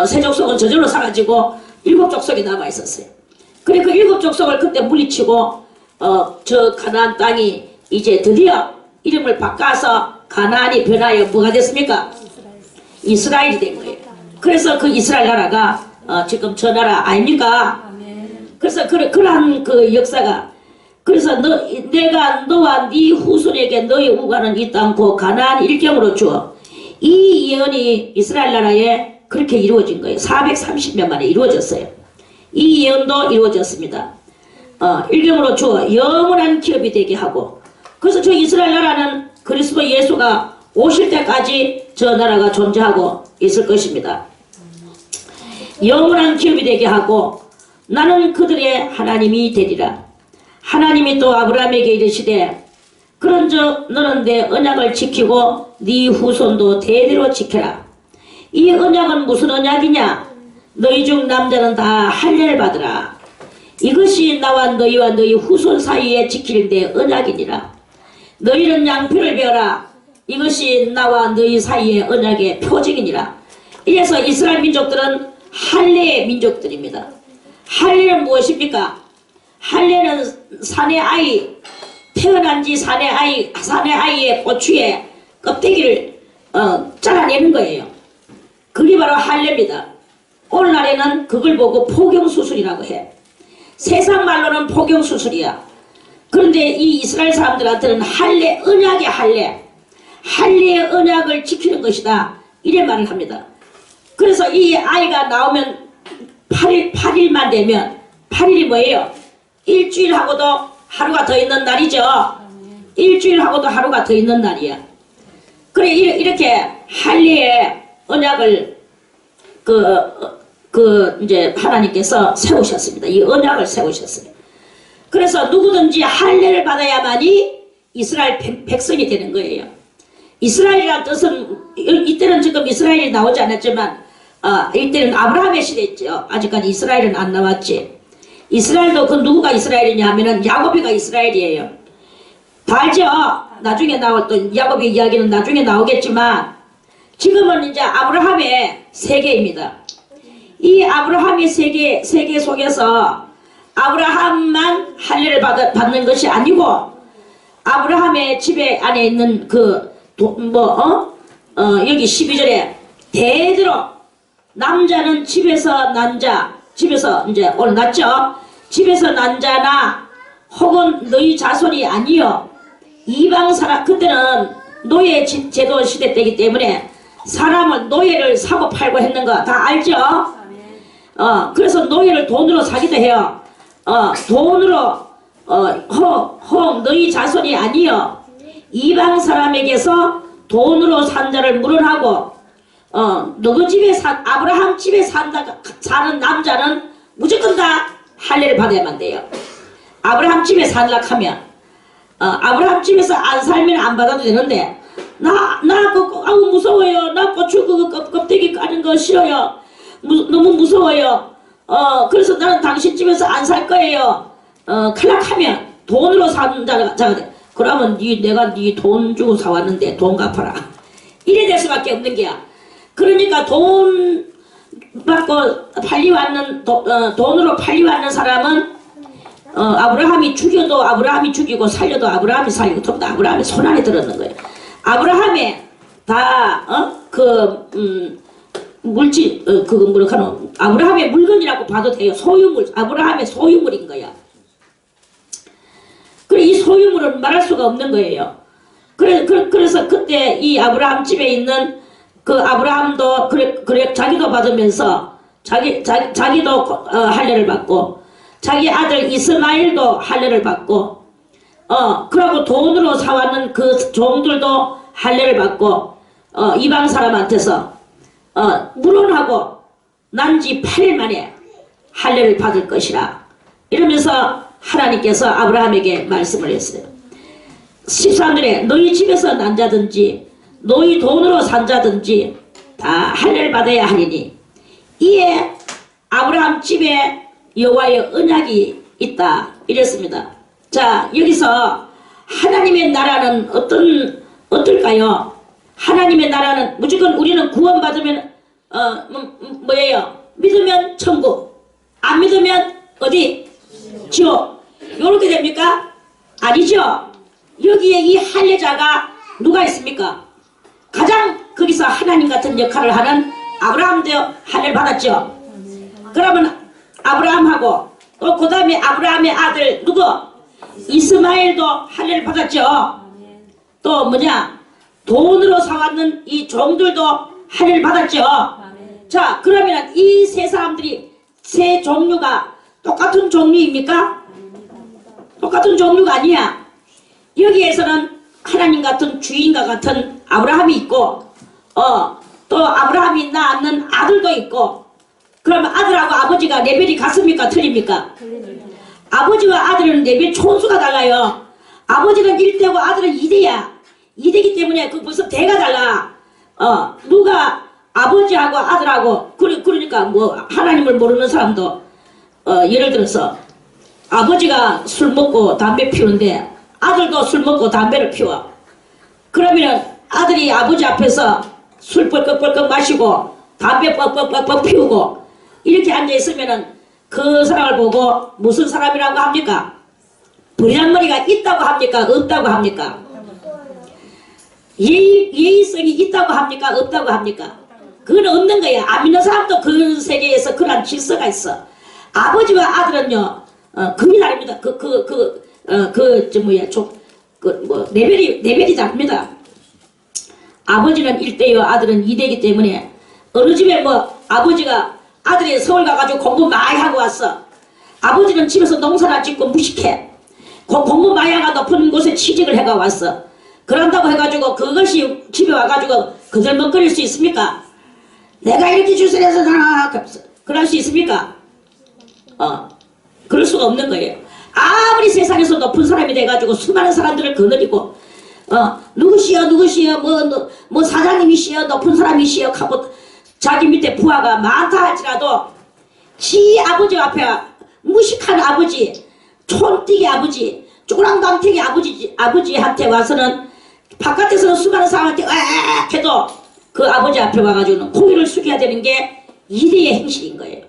세 족속은 저절로 사라지고 7족속이 남아있었어요. 그래 그 7족속을 그때 물리치고 저 가나안 땅이 이제 드디어 이름을 바꿔서 가나안이 변하여 뭐가 됐습니까? 이스라엘이 된 거예요. 그래서 그 이스라엘 나라가 지금 저 나라 아닙니까? 그래서 그러한 그 역사가 그래서 내가 너와 네 후손에게 너희 우가는 이 땅 고 가나안 일경으로 주어. 이 예언이 이스라엘 나라에 그렇게 이루어진 거예요. 430년 만에 이루어졌어요. 이 예언도 이루어졌습니다. 일경으로 주어 영원한 기업이 되게 하고 그래서 저 이스라엘 나라는 그리스도 예수가 오실 때까지 저 나라가 존재하고 있을 것입니다. 영원한 기업이 되게 하고 나는 그들의 하나님이 되리라. 하나님이 또 아브라함에게 이르시되 그런즉 너는 내 언약을 지키고 네 후손도 대대로 지켜라. 이 언약은 무슨 언약이냐? 너희 중 남자는 다 할례를 받으라. 이것이 나와 너희와 너희 후손 사이에 지킬 내 언약이니라. 너희는 양표를 베어라. 이것이 나와 너희 사이의 언약의 표징이니라. 이래서 이스라엘 민족들은 할례의 민족들입니다. 할례는 무엇입니까? 할례는 산의 아이, 태어난 지 산의 아이의 고추에 껍데기를 잘라내는 거예요. 그게 바로 할례입니다. 오늘날에는 그걸 보고 포경수술이라고 해. 세상 말로는 포경수술이야. 그런데 이 이스라엘 사람들한테는 할례, 언약의 할례, 할례의 언약을 지키는 것이다. 이래 말을 합니다. 그래서 이 아이가 나오면 8일만 되면 8일이 뭐예요? 일주일하고도 하루가 더 있는 날이죠. 일주일하고도 하루가 더 있는 날이야. 그래 이렇게 할례의 언약을 이제 하나님께서 세우셨습니다. 이 언약을 세우셨어요. 그래서 누구든지 할례를 받아야만이 이스라엘 백성이 되는 거예요. 이스라엘이라는 뜻은 이때는 지금 이스라엘이 나오지 않았지만 이때는 아브라함의 시대였죠. 아직까지 이스라엘은 안 나왔지. 이스라엘도 그 누구가 이스라엘이냐 하면은 야곱이가 이스라엘이에요. 다 알죠? 나중에 나올 또 야곱의 이야기는 나중에 나오겠지만 지금은 이제 아브라함의 세계입니다. 이 아브라함의 세계 속에서 아브라함만 할례를 받는 것이 아니고 아브라함의 집에 안에 있는 여기 12절에 대대로 남자는 집에서 난 자, 집에서 이제 오늘 났죠? 집에서 난 자나 혹은 너희 자손이 아니요 이방 사람, 그때는 노예 제도 시대 때이기 때문에 사람은 노예를 사고 팔고 했는 거 다 알죠? 그래서 노예를 돈으로 사기도 해요. 돈으로 너희 자손이 아니여 이방 사람에게서 돈으로 산 자를 물어하고 누구 집에 아브라함 집에 사는 남자는 무조건 다 할례를 받아야만 돼요. 아브라함 집에 살라 하면 아브라함 집에서 안 살면 안 받아도 되는데 아우 무서워요. 나 고추 그거 껍데기 까는 거 싫어요. 너무 무서워요. 그래서 나는 당신 집에서 안 살 거예요. 클락하면 돈으로 사는 자가 돼. 그러면 내가 네 돈 주고 사왔는데 돈 갚아라. 이래 될 수밖에 없는 게야. 그러니까 돈 받고 팔려왔는 돈으로 팔려왔는 사람은 아브라함이 죽여도 아브라함이 죽이고 살려도 아브라함이 살리고 전부 다 아브라함이 손안에 들었는 거예요. 아브라함의 다 물질 그거 뭐라카노 아브라함의 물건이라고 봐도 돼요. 소유물 아브라함의 소유물인 거야. 그래 이 소유물은 말할 수가 없는 거예요. 그래서 그때 이 아브라함 집에 있는 그 아브라함도 그래 자기도 받으면서 자기도 할례를 받고 자기 아들 이스마엘도 할례를 받고 그러고 돈으로 사왔는 그 종들도 할례를 받고 이방 사람한테서 물론하고 난지 8일 만에 할례를 받을 것이라 이러면서 하나님께서 아브라함에게 말씀을 했어요. 13절에 너희 집에서 난 자든지 너희 돈으로 산 자든지 다 할례를 받아야 하리니 이에 아브라함 집에 여호와의 언약이 있다 이랬습니다. 자 여기서 하나님의 나라는 어떨까요? 하나님의 나라는 무조건 우리는 구원받으면 뭐예요? 믿으면 천국 안 믿으면 어디? 지옥. 요렇게 됩니까? 아니죠. 여기에 이 할례자가 누가 있습니까? 가장 거기서 하나님 같은 역할을 하는 아브라함도 할례를 받았죠. 그러면 아브라함하고 또 그 다음에 아브라함의 아들 누구? 이스마엘도 할례를 받았죠. 또 뭐냐? 돈으로 사왔는 이 종들도 할례를 받았죠. 자 그러면 이 세 사람들이 세 종류가 똑같은 종류입니까? 똑같은 종류가 아니야. 여기에서는 하나님 같은 주인과 같은 아브라함이 있고 또 아브라함이 낳는 아들도 있고 그러면 아들하고 아버지가 레벨이 같습니까? 틀립니까? 아버지와 아들은 레벨 촌수가 달라요. 아버지는 1대고 아들은 2대야. 2대기 때문에 그 벌써 대가 달라. 누가 아버지하고 아들하고 그러니까 뭐 하나님을 모르는 사람도 예를 들어서 아버지가 술 먹고 담배 피우는데 아들도 술 먹고 담배를 피워. 그러면 아들이 아버지 앞에서 술 뻘꺽뻘꺽 마시고 담배 뻑뻑뻑뻑 피우고 이렇게 앉아있으면은 그 사람을 보고 무슨 사람이라고 합니까? 버리장머리가 있다고 합니까? 없다고 합니까? 예의성이 있다고 합니까? 없다고 합니까? 그건 없는 거야. 안 믿는 사람도 그 세계에서 그런 질서가 있어. 아버지와 아들은요, 금이 다릅니다. 레벨이 다릅니다. 아버지는 1대요, 아들은 2대이기 때문에, 어느 집에 아버지가 아들이 서울 가가지고 공부 많이 하고 왔어. 아버지는 집에서 농사나 짓고 무식해. 공부 많이 하가 높은 곳에 취직을 해가 왔어. 그런다고 해가지고 그것이 집에 와가지고 그들 먹거릴 수 있습니까? 내가 이렇게 주선해서 그럴 수 있습니까? 그럴 수가 없는 거예요. 아무리 세상에서 높은 사람이 돼가지고 수많은 사람들을 거느리고 누구시여 뭐 사장님이시여 높은 사람이시여 하고 자기 밑에 부하가 많다 할지라도 지 아버지 앞에 무식한 아버지 촌뛰기 아버지 쪼랑방튀기 아버지한테 와서는 바깥에서는 수많은 사람한테 으악 해도 그 아버지 앞에 와가지고는 고개를 숙여야 되는 게 2대의 행실인 거예요.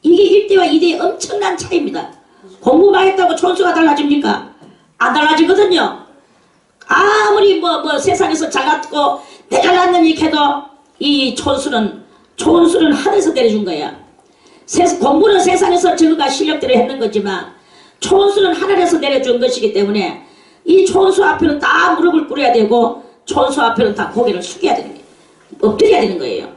이게 1대와 2대의 엄청난 차이입니다. 공부만 했다고 촌수가 달라집니까? 안 달라지거든요. 아무리 세상에서 잘났고 내 잘났는 이렇게 해도 이 촌수는 하늘에서 내려준 거야. 공부는 세상에서 저가 실력대로 했는 거지만 촌수는 하늘에서 내려준 것이기 때문에 이 촌수 앞에는 다 무릎을 꿇어야 되고 촌수 앞에는 다 고개를 숙여야 되는 거예요. 엎드려야 되는 거예요.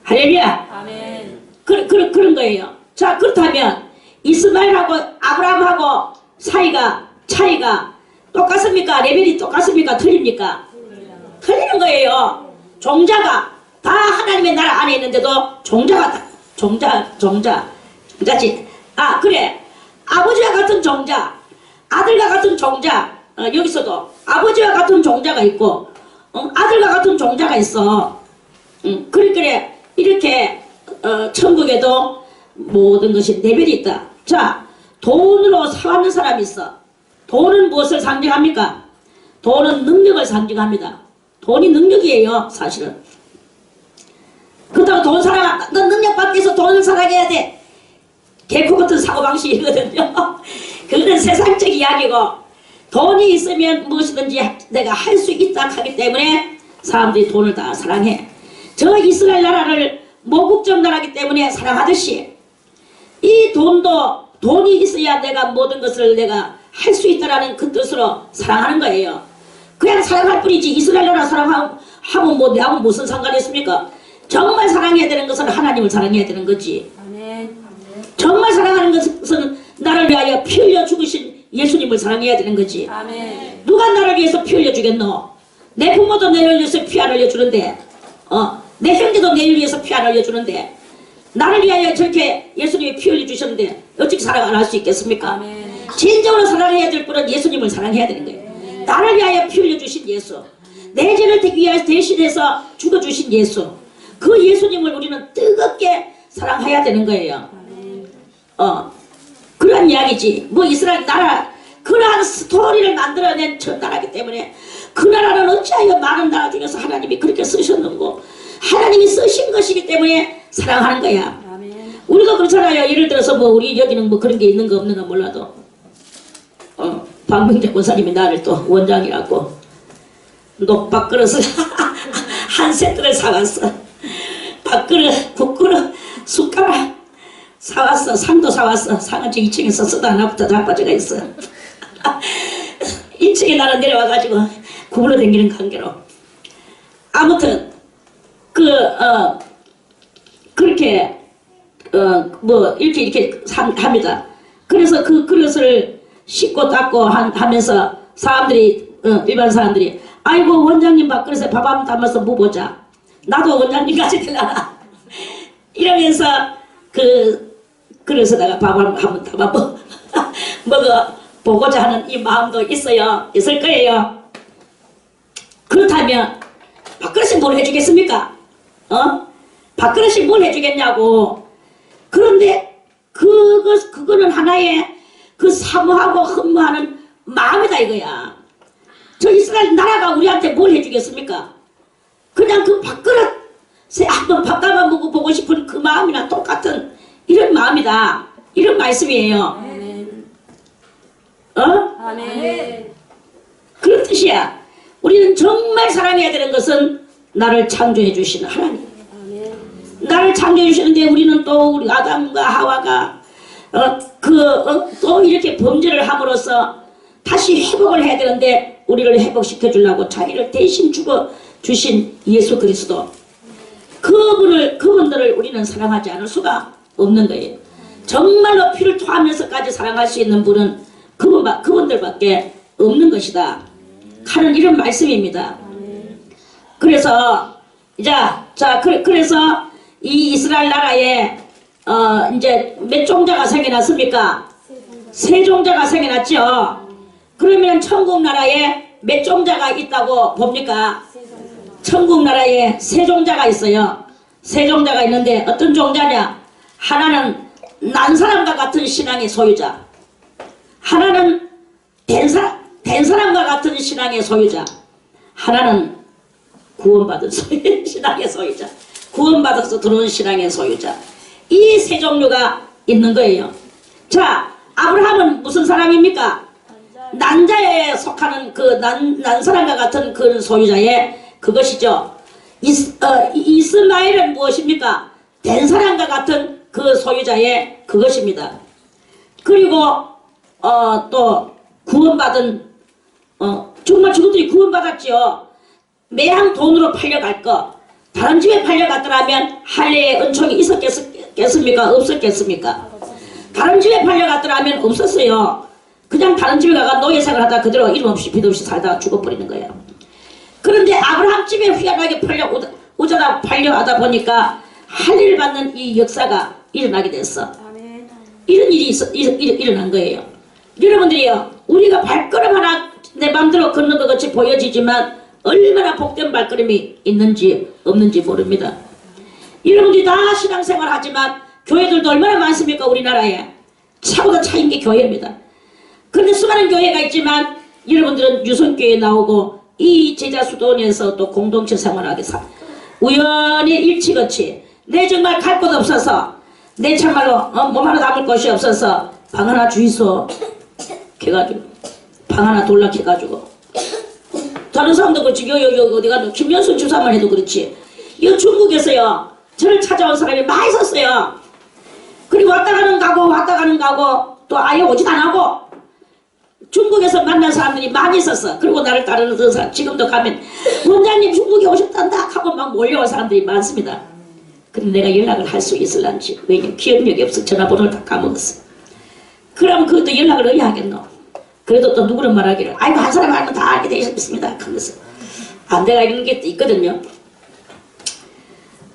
할렐루야. 아멘. 그런 거예요. 자, 그렇다면 이스마엘하고 아브라함하고 차이가 똑같습니까? 레벨이 똑같습니까? 틀립니까? 틀리는 거예요. 종자가 다 하나님의 나라 안에 있는데도 종자가 종자지. 아, 그래. 아버지와 같은 종자, 아들과 같은 종자. 여기서도 아버지와 같은 종자가 있고 아들과 같은 종자가 있어. 그래 이렇게 천국에도 모든 것이 레벨이 있다. 자, 돈으로 사는 사람이 있어. 돈은 무엇을 상징합니까? 돈은 능력을 상징합니다. 돈이 능력이에요, 사실은. 그렇다고 돈 사랑한다. 넌 능력 받기 위해서 돈을 사랑해야 돼. 개코 같은 사고방식이거든요. 그거는 세상적 이야기고, 돈이 있으면 무엇이든지 내가 할 수 있다 하기 때문에 사람들이 돈을 다 사랑해. 저 이스라엘 나라를 모국적 나라이기 때문에 사랑하듯이 이 돈이 있어야 내가 모든 것을 내가 할 수 있다라는 그 뜻으로 사랑하는 거예요. 그냥 사랑할 뿐이지 이스라엘 나라 사랑하면 뭐 내하고 무슨 상관이 있습니까? 정말 사랑해야 되는 것은 하나님을 사랑해야 되는 거지. 아멘. 정말 사랑하는 것은 나를 위하여 피 흘려 죽으신 예수님을 사랑해야 되는 거지. 아멘. 누가 나를 위해서 피 흘려 주겠노? 내 부모도 내를 위해서 피 안 흘려 주는데, 내 형제도 내를 위해서 피 안 흘려 주는데, 나를 위하여 저렇게 예수님이 피 흘려 주셨는데 어떻게 사랑 안 할 수 있겠습니까? 아멘. 진정으로 사랑해야 될 분은 예수님을 사랑해야 되는 거예요. 나를 위하여 피 흘려 주신 예수, 내 죄를 위하여 대신해서 죽어 주신 예수, 그 예수님을 우리는 뜨겁게 사랑해야 되는 거예요. 그런 이야기지. 뭐 이스라엘 나라 그러한 스토리를 만들어낸 첫 나라이기 때문에 그 나라는 어찌하여 많은 나라 중에서 하나님이 그렇게 쓰셨는고 하나님이 쓰신 것이기 때문에 사랑하는 거야. 아멘. 우리도 그렇잖아요. 예를 들어서 뭐 우리 여기는 뭐 그런 게 있는가 없는가 몰라도 박명재 권사님이 나를 또 원장이라고 녹밥그릇을 한 세트를 사왔어. 밥그릇, 국그릇, 숟가락 사왔어. 상도 사왔어. 상은 저 2층에서 쓰다 하나부터 자빠져가 있어. 1층에 나는 내려와가지고 구불러 다니는 관계로 아무튼 그렇게 뭐 이렇게 합니다. 그래서 그 그릇을 씻고 닦고 하면서 사람들이 일반 사람들이 아이고 원장님 밥그릇에 밥 한번 담아서 먹어보자. 나도 원장님까지 되려나 이러면서 그 그릇에다가 밥 한번 담아 먹어보고자 하는 이 마음도 있을 거예요. 그렇다면 밥그릇이 뭘 해주겠습니까? 밥그릇이 뭘 해주겠냐고. 그런데 그거는 하나의 그 사모하고 흠모하는 마음이다 이거야. 저 이스라엘 나라가 우리한테 뭘 해주겠습니까? 그냥 그 밥그릇에 한번 밥 담아 먹어보고 싶은 그 마음이나 똑같은 이런 마음이다. 이런 말씀이에요. 아멘. 아멘. 그런 뜻이야. 우리는 정말 사랑해야 되는 것은 나를 창조해 주신 하나님. 아멘. 나를 창조해 주시는데 우리는 또 우리 아담과 하와가 또 이렇게 범죄를 함으로써 다시 회복을 해야 되는데 우리를 회복시켜 주려고 자기를 대신 죽어 주신 예수 그리스도 그분들을 우리는 사랑하지 않을 수가 없는 거예요. 정말로 피를 토하면서까지 사랑할 수 있는 분은 그분들밖에 없는 것이다 하는 이런 말씀입니다. 그래서 그래서 이 이스라엘 나라에 이제 몇 종자가 생겨났습니까? 세 종자가 생겨났죠. 그러면 천국 나라에 몇 종자가 있다고 봅니까? 천국 나라에 세 종자가 있어요. 세 종자가 있는데 어떤 종자냐? 하나는 난 사람과 같은 신앙의 소유자, 하나는 된 사람과 같은 신앙의 소유자, 하나는 구원받은 신앙의 소유자, 구원받아서 들어온 신앙의 소유자. 이 세 종류가 있는 거예요. 자, 아브라함은 무슨 사람입니까? 난자에 속하는 그 난 사람과 같은 그 소유자의 그것이죠. 이스마엘은 무엇입니까? 된 사람과 같은 그 소유자의 그것입니다. 그리고 또 구원받은 정말 저것들이 구원받았지요. 매양 돈으로 팔려갈 거 다른 집에 팔려갔더라면 할례의 은총이 있었겠습니까? 없었겠습니까? 다른 집에 팔려갔더라면 없었어요. 그냥 다른 집에 가가 노예생활 하다 그대로 이름 없이 빛 없이 살다가 죽어버리는 거예요. 그런데 아브라함 집에 희한하게 오자다 팔려가다 보니까 할례를 받는 이 역사가 일어나게 됐어. 이런 일이 일어난 거예요. 여러분들이요, 우리가 발걸음 하나 내 맘대로 걷는 것 같이 보여지지만 얼마나 복된 발걸음이 있는지 없는지 모릅니다. 여러분들이 다 신앙생활 하지만 교회들도 얼마나 많습니까? 우리나라에 차보다 차인 게 교회입니다. 그런데 수많은 교회가 있지만 여러분들은 유성교회에 나오고 이 제자수도원에서 또 공동체 생활하게 우연히 일치같이 내 정말 갈 곳 없어서 내 참말로 몸 하나 담을 곳이 없어서 방 하나 주이소 해가지고 방 하나 돌락해가지고 다른 사람도 그렇지 어디가 김연순 주사만 해도 그렇지 이 중국에서요 저를 찾아온 사람이 많이 있었어요. 그리고 왔다 가는 가고 또 아예 오지도 안 하고 중국에서 만난 사람들이 많이 있었어. 그리고 나를 따르는 사람 지금도 가면 원장님 중국에 오셨단다 하고 막 몰려온 사람들이 많습니다. 근데 내가 연락을 할 수 있을란지 왜냐면 기억력이 없어. 전화번호를 다 까먹었어. 그럼 그것도 연락을 어디 하겠노. 그래도 또 누구는 말하기를 아이고 한 사람 알면 다 알게 되셨습니다. 그래서 안 돼가 이런 게 있거든요.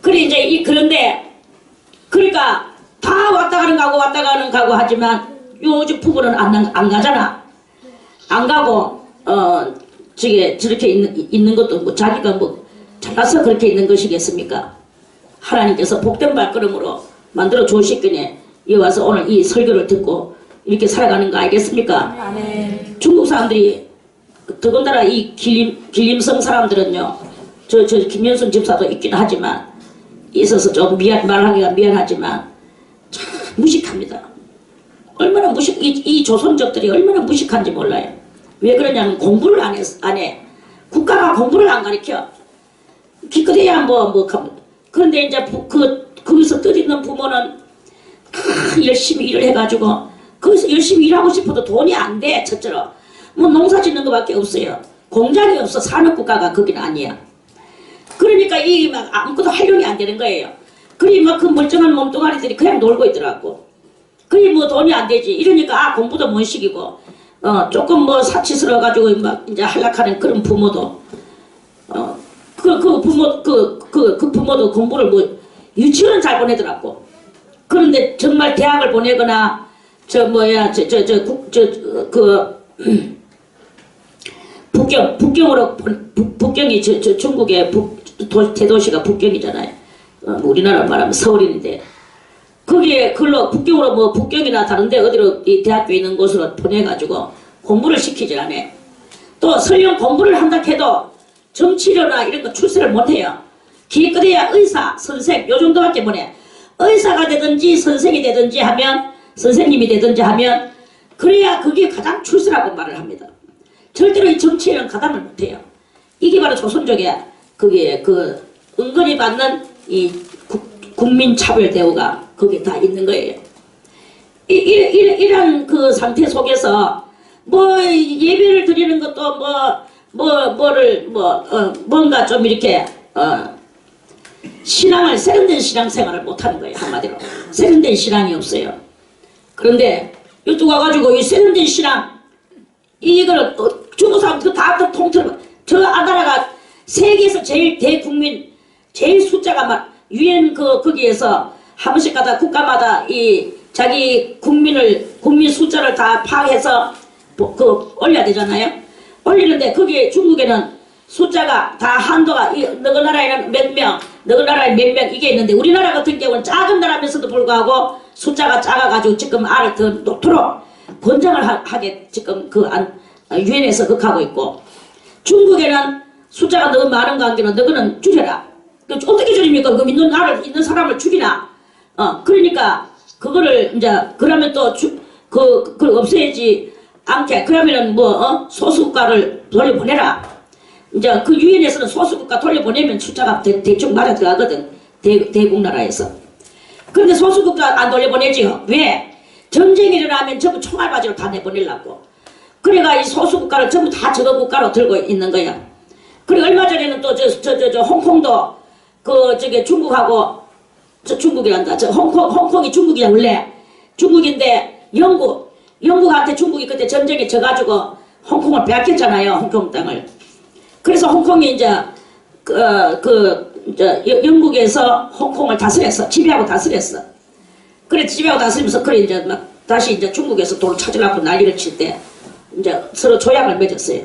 그래 이제 그런데 그러니까 다 왔다 가는 가고 하지만 요즘 부부는 안 가잖아. 안 가고 저렇게 있는 것도 뭐 자기가 뭐 잘나서 그렇게 있는 것이겠습니까? 하나님께서 복된 발걸음으로 만들어 주시기에 여기 와서 오늘 이 설교를 듣고 이렇게 살아가는 거 알겠습니까? 아멘. 중국 사람들이 더군다나 이 길림성 사람들은요 저 김연순 집사도 있긴 하지만 있어서 좀 말하기가 미안하지만 참 무식합니다. 얼마나 이 조선족들이 얼마나 무식한지 몰라요. 왜 그러냐면 공부를 안 해. 국가가 공부를 안 가르쳐. 기껏해야 그런데 이제 거기서 뜻있는 부모는 열심히 일을 해가지고 거기서 열심히 일하고 싶어도 돈이 안 돼. 첫째로 뭐 농사 짓는 것밖에 없어요. 공장이 없어. 산업국가가 거긴 아니야. 그러니까 이 막 아무것도 활용이 안 되는 거예요. 그리 막 그 멀쩡한 몸뚱아리들이 그냥 놀고 있더라고. 그리 뭐 돈이 안 되지. 이러니까 공부도 못 시키고 조금 뭐 사치스러워 가지고 막 이제 한락하는 그런 부모도 그 부모도 공부를 뭐 유치원은 잘 보내더라고. 그런데 정말 대학을 보내거나 북경이 중국의 대도시가 북경이잖아요. 우리나라 말하면 서울인데 거기에 북경으로 뭐 북경이나 다른데 어디로 이 대학교 있는 곳으로 보내가지고 공부를 시키질 않아. 또 설령 공부를 한다 해도 정치료나 이런 거 출세를 못해요. 기껏해야 의사, 선생 요 정도밖에 못해. 의사가 되든지 선생이 되든지 하면 선생님이 되든지 하면 그래야 그게 가장 출세라고 말을 합니다. 절대로 이 정치에는 가담을 못해요. 이게 바로 조선족의 그게 은근히 받는 이 국민 차별 대우가 거기에 다 있는 거예요. 이런 그 상태 속에서 뭐 예배를 드리는 것도 뭔가 좀 이렇게 신앙을 세련된 신앙생활을 못하는 거예요. 한마디로 세련된 신앙이 없어요. 그런데 이쪽 와가지고 이 세련된 신앙 이걸 중국 사람들 다 통틀어. 저 나라가 세계에서 제일 대국민 제일 숫자가 막 유엔 거기에서 한 번씩 가다 국가마다 이 자기 국민 숫자를 다 파악해서 올려야 되잖아요. 올리는데 거기에 중국에는 숫자가 다 한도가 너희 나라에는 몇 명, 너희 나라에 몇 명 이게 있는데 우리나라 같은 경우는 작은 나라면서도 불구하고 숫자가 작아가지고 지금 알을 더 놓도록 권장을 하게 지금 유엔에서 하고 있고 중국에는 숫자가 너무 많은 관계는 너희는 줄여라. 어떻게 줄입니까? 그 있는 사람을 죽이나? 그러니까 그거를 이제 그러면 또 그걸 없애지 않게 그러면은 소수국가를 돌려보내라. 이제 그 유엔에서는 소수국가 돌려보내면 숫자가 대충 맞아 들어가거든. 대국 나라에서. 그런데 소수국가 안 돌려보내지요. 왜? 전쟁이 일어나면 전부 총알바지로 다 내보내려고. 그래가 이 소수 국가를 전부 다 저거 국가로 들고 있는 거야. 그리고 얼마 전에는 또 저 홍콩도 그 저기 중국하고 저 중국이란다. 저 홍콩이 중국이야 원래 중국인데 영국한테 중국이 그때 전쟁에 져가지고 홍콩을 빼앗겼잖아요. 홍콩 땅을. 그래서 홍콩이 이제 영국에서 홍콩을 다스렸어. 지배하고 다스렸어. 그래 지배하고 다스리면서 그래 이제 막 다시 이제 중국에서 돈을 찾으려고 난리를 칠 때 이제 서로 조약을 맺었어요.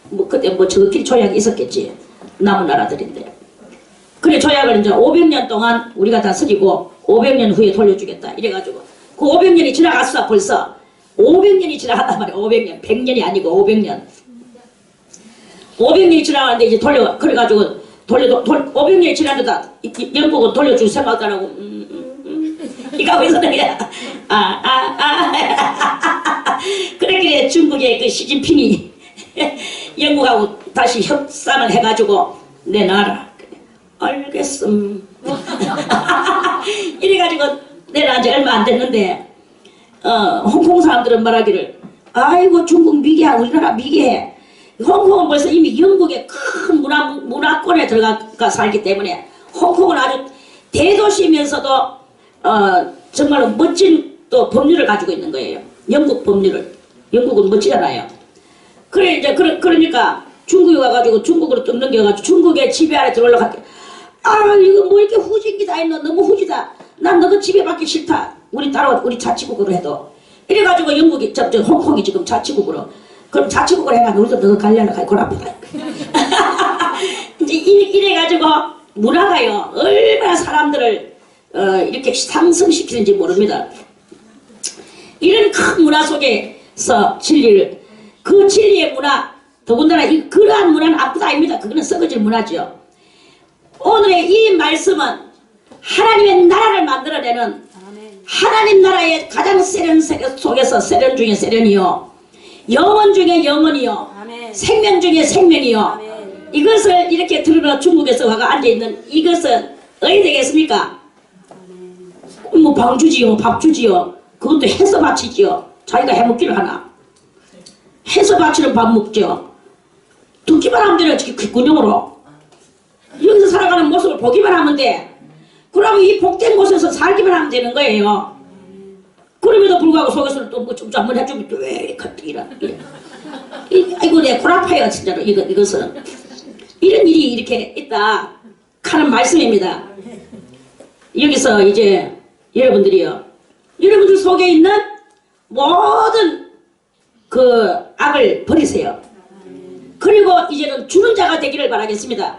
뭐 그때 뭐 저끼리 조약이 있었겠지. 남은 나라들인데. 그래 조약을 이제 500년 동안 우리가 다스리고 500년 후에 돌려주겠다. 이래가지고 그 500년이 지나갔어 벌써. 500년이 지나갔단 말이야. 500년. 100년이 아니고 500년. 500년이 지나갔는데 이제 그래가지고 500년이 지났는데 영국은 돌려줄 생각도 안 하고 이거 하고 있었던 거야. 그래 중국의 그 시진핑이 영국하고 다시 협상을 해가지고 내놔라. 알겠음. 이래가지고 내놔 이제 얼마 안 됐는데 홍콩 사람들은 말하기를 아이고 중국 미개하 우리나라 미개해. 홍콩은 벌써 이미 영국의 큰 문화권에 들어가 살기 때문에 홍콩은 아주 대도시면서도 정말로 멋진 또 법률을 가지고 있는 거예요. 영국 법률을. 영국은 멋지잖아요. 그래 이제 그러니까 중국에 와가지고 중국으로 뚝 넘겨가지고 중국의 지배 아래 들어올라갔대. 이거 뭐 이렇게 후진기 다 있노. 너무 후지다. 난 너가 지배받기 싫다. 우리 따로 우리 자치국으로 해도. 이래가지고 영국이 홍콩이 지금 자치국으로. 그럼 자치국으로 해가지고 우리도 너가 갈려나 가고 골아프다. 이제 이래가지고 문화가요 얼마나 사람들을 이렇게 상승시키는지 모릅니다. 이런 큰 문화 속에서 그 진리의 문화, 더군다나 그러한 문화는 아무것도 아닙니다. 그거는 썩어질 문화죠. 오늘의 이 말씀은 하나님의 나라를 만들어내는 하나님 나라의 가장 세련 속에서 세련 중에 세련이요, 영원 중에 영원이요, 생명 중에 생명이요. 이것을 이렇게 들으러 중국에서 와가 앉아있는 이것은 어디 되겠습니까? 뭐 방주지요, 밥주지요. 그것도 해서 바치지요. 자기가 해먹기를 하나. 해서 바치는 밥 먹죠. 듣기만 하면 되는 귓구녕으로. 여기서 살아가는 모습을 보기만 하면 돼. 그러면 이 복된 곳에서 살기만 하면 되는 거예요. 그럼에도 불구하고 속에서는 또 뭐 좀 한번 해주면 또 왜 이런. 아이고 내 골 아파요 진짜로. 이것은 이런 일이 이렇게 있다 하는 말씀입니다. 여기서 이제 여러분들 속에 있는 모든 그 악을 버리세요. 그리고 이제는 주는 자가 되기를 바라겠습니다.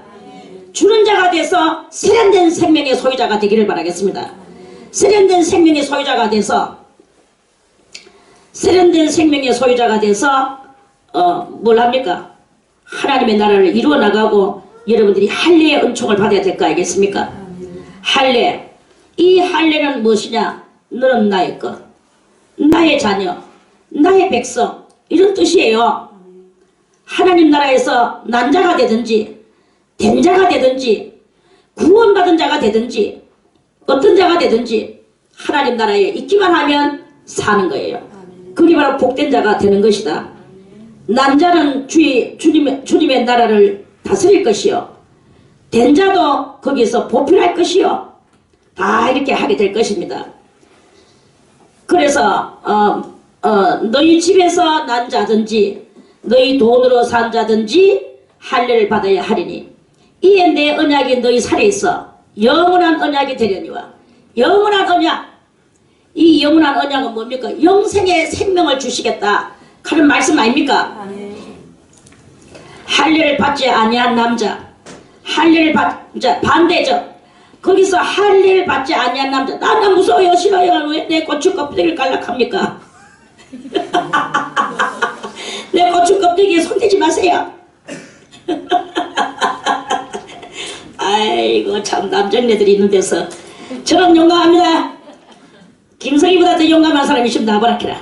주는 자가 돼서 세련된 생명의 소유자가 되기를 바라겠습니다. 세련된 생명의 소유자가 돼서 뭘 합니까? 하나님의 나라를 이루어 나가고 여러분들이 할례의 은총을 받아야 될 거 아니겠습니까? 할례. 이 할례는 무엇이냐? 너는 나의 것, 나의 자녀, 나의 백성, 이런 뜻이에요. 하나님 나라에서 난 자가 되든지 된 자가 되든지 구원받은 자가 되든지 어떤 자가 되든지 하나님 나라에 있기만 하면 사는 거예요. 그게 바로 복된 자가 되는 것이다. 난 자는 주님의 나라를 다스릴 것이요, 된 자도 거기서 보필할 것이요, 다 이렇게 하게 될 것입니다. 그래서 너희 집에서 난 자든지 너희 돈으로 산 자든지 할례를 받아야 하리니 이에 내 언약이 너희 살에 있어 영원한 언약이 되려니와. 영원한 언약. 이 영원한 언약은 뭡니까? 영생의 생명을 주시겠다 하는 말씀 아닙니까? 할례를 받지 아니한 남자, 할례를 반대죠. 거기서 할례를 받지 아니한 남자, 나는 무서워요, 싫어요. 왜 내 고추 껍데기를 갈락합니까? 내 고추 껍데기에 손대지 마세요. 아이고 참 남정네들이 있는 데서 저는 용감합니다. 김성희보다 더 용감한 사람이 있으면 나와라키라.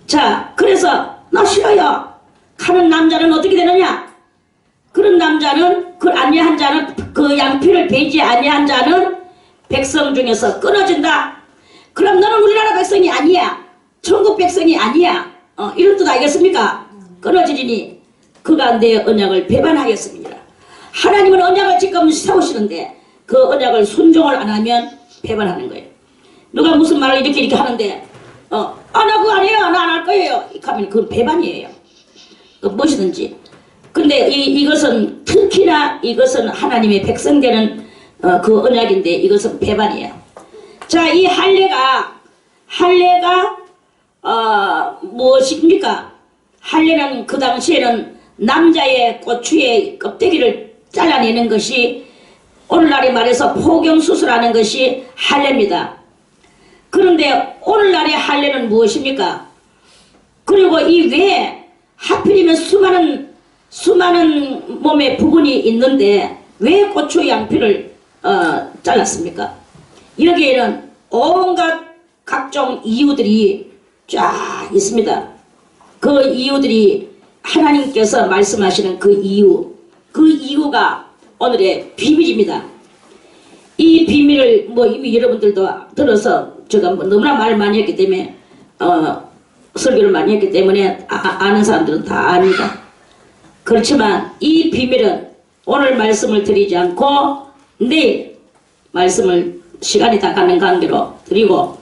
자, 그래서 나 싫어요 하는 남자는 어떻게 되느냐? 그런 남자는, 그 아니한 자는, 그 양피를 베지 아니한 자는 백성 중에서 끊어진다. 그럼 너는 우리나라 백성이 아니야. 천국 백성이 아니야. 이런 뜻 알겠습니까? 끊어지리니 그가 내 언약을 배반하겠습니다. 하나님은 언약을 지금 세우시는데 그 언약을 순종을 안 하면 배반하는 거예요. 누가 무슨 말을 이렇게 하는데 나 그거 안 해요. 나 안 할 거예요. 이렇게 하면 그건 배반이에요. 무엇이든지. 근데 이것은 특히나 이것은 하나님의 백성되는 그 언약인데 이것은 배반이에요. 자, 이 할례가 무엇입니까? 할례는 그 당시에는 남자의 고추의 껍데기를 잘라내는 것이 오늘날에 말해서 포경수술하는 것이 할례입니다. 그런데 오늘날의 할례는 무엇입니까? 그리고 이 외에 하필이면 수많은 몸의 부분이 있는데 왜 고추 양피를 잘랐습니까? 여기에는 온갖 각종 이유들이 쫙 있습니다. 그 이유들이 하나님께서 말씀하시는 그 이유가 오늘의 비밀입니다. 이 비밀을 이미 여러분들도 들어서 제가 너무나 말을 많이 했기 때문에 설교를 많이 했기 때문에 아는 사람들은 다 압니다. 그렇지만 이 비밀은 오늘 말씀을 드리지 않고 내일 말씀을 시간이 다 가는 관계로 드리고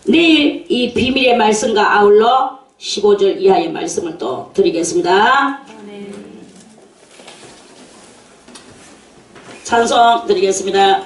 내일 이 비밀의 말씀과 아울러 15절 이하의 말씀을 또 드리겠습니다. 찬송 드리겠습니다.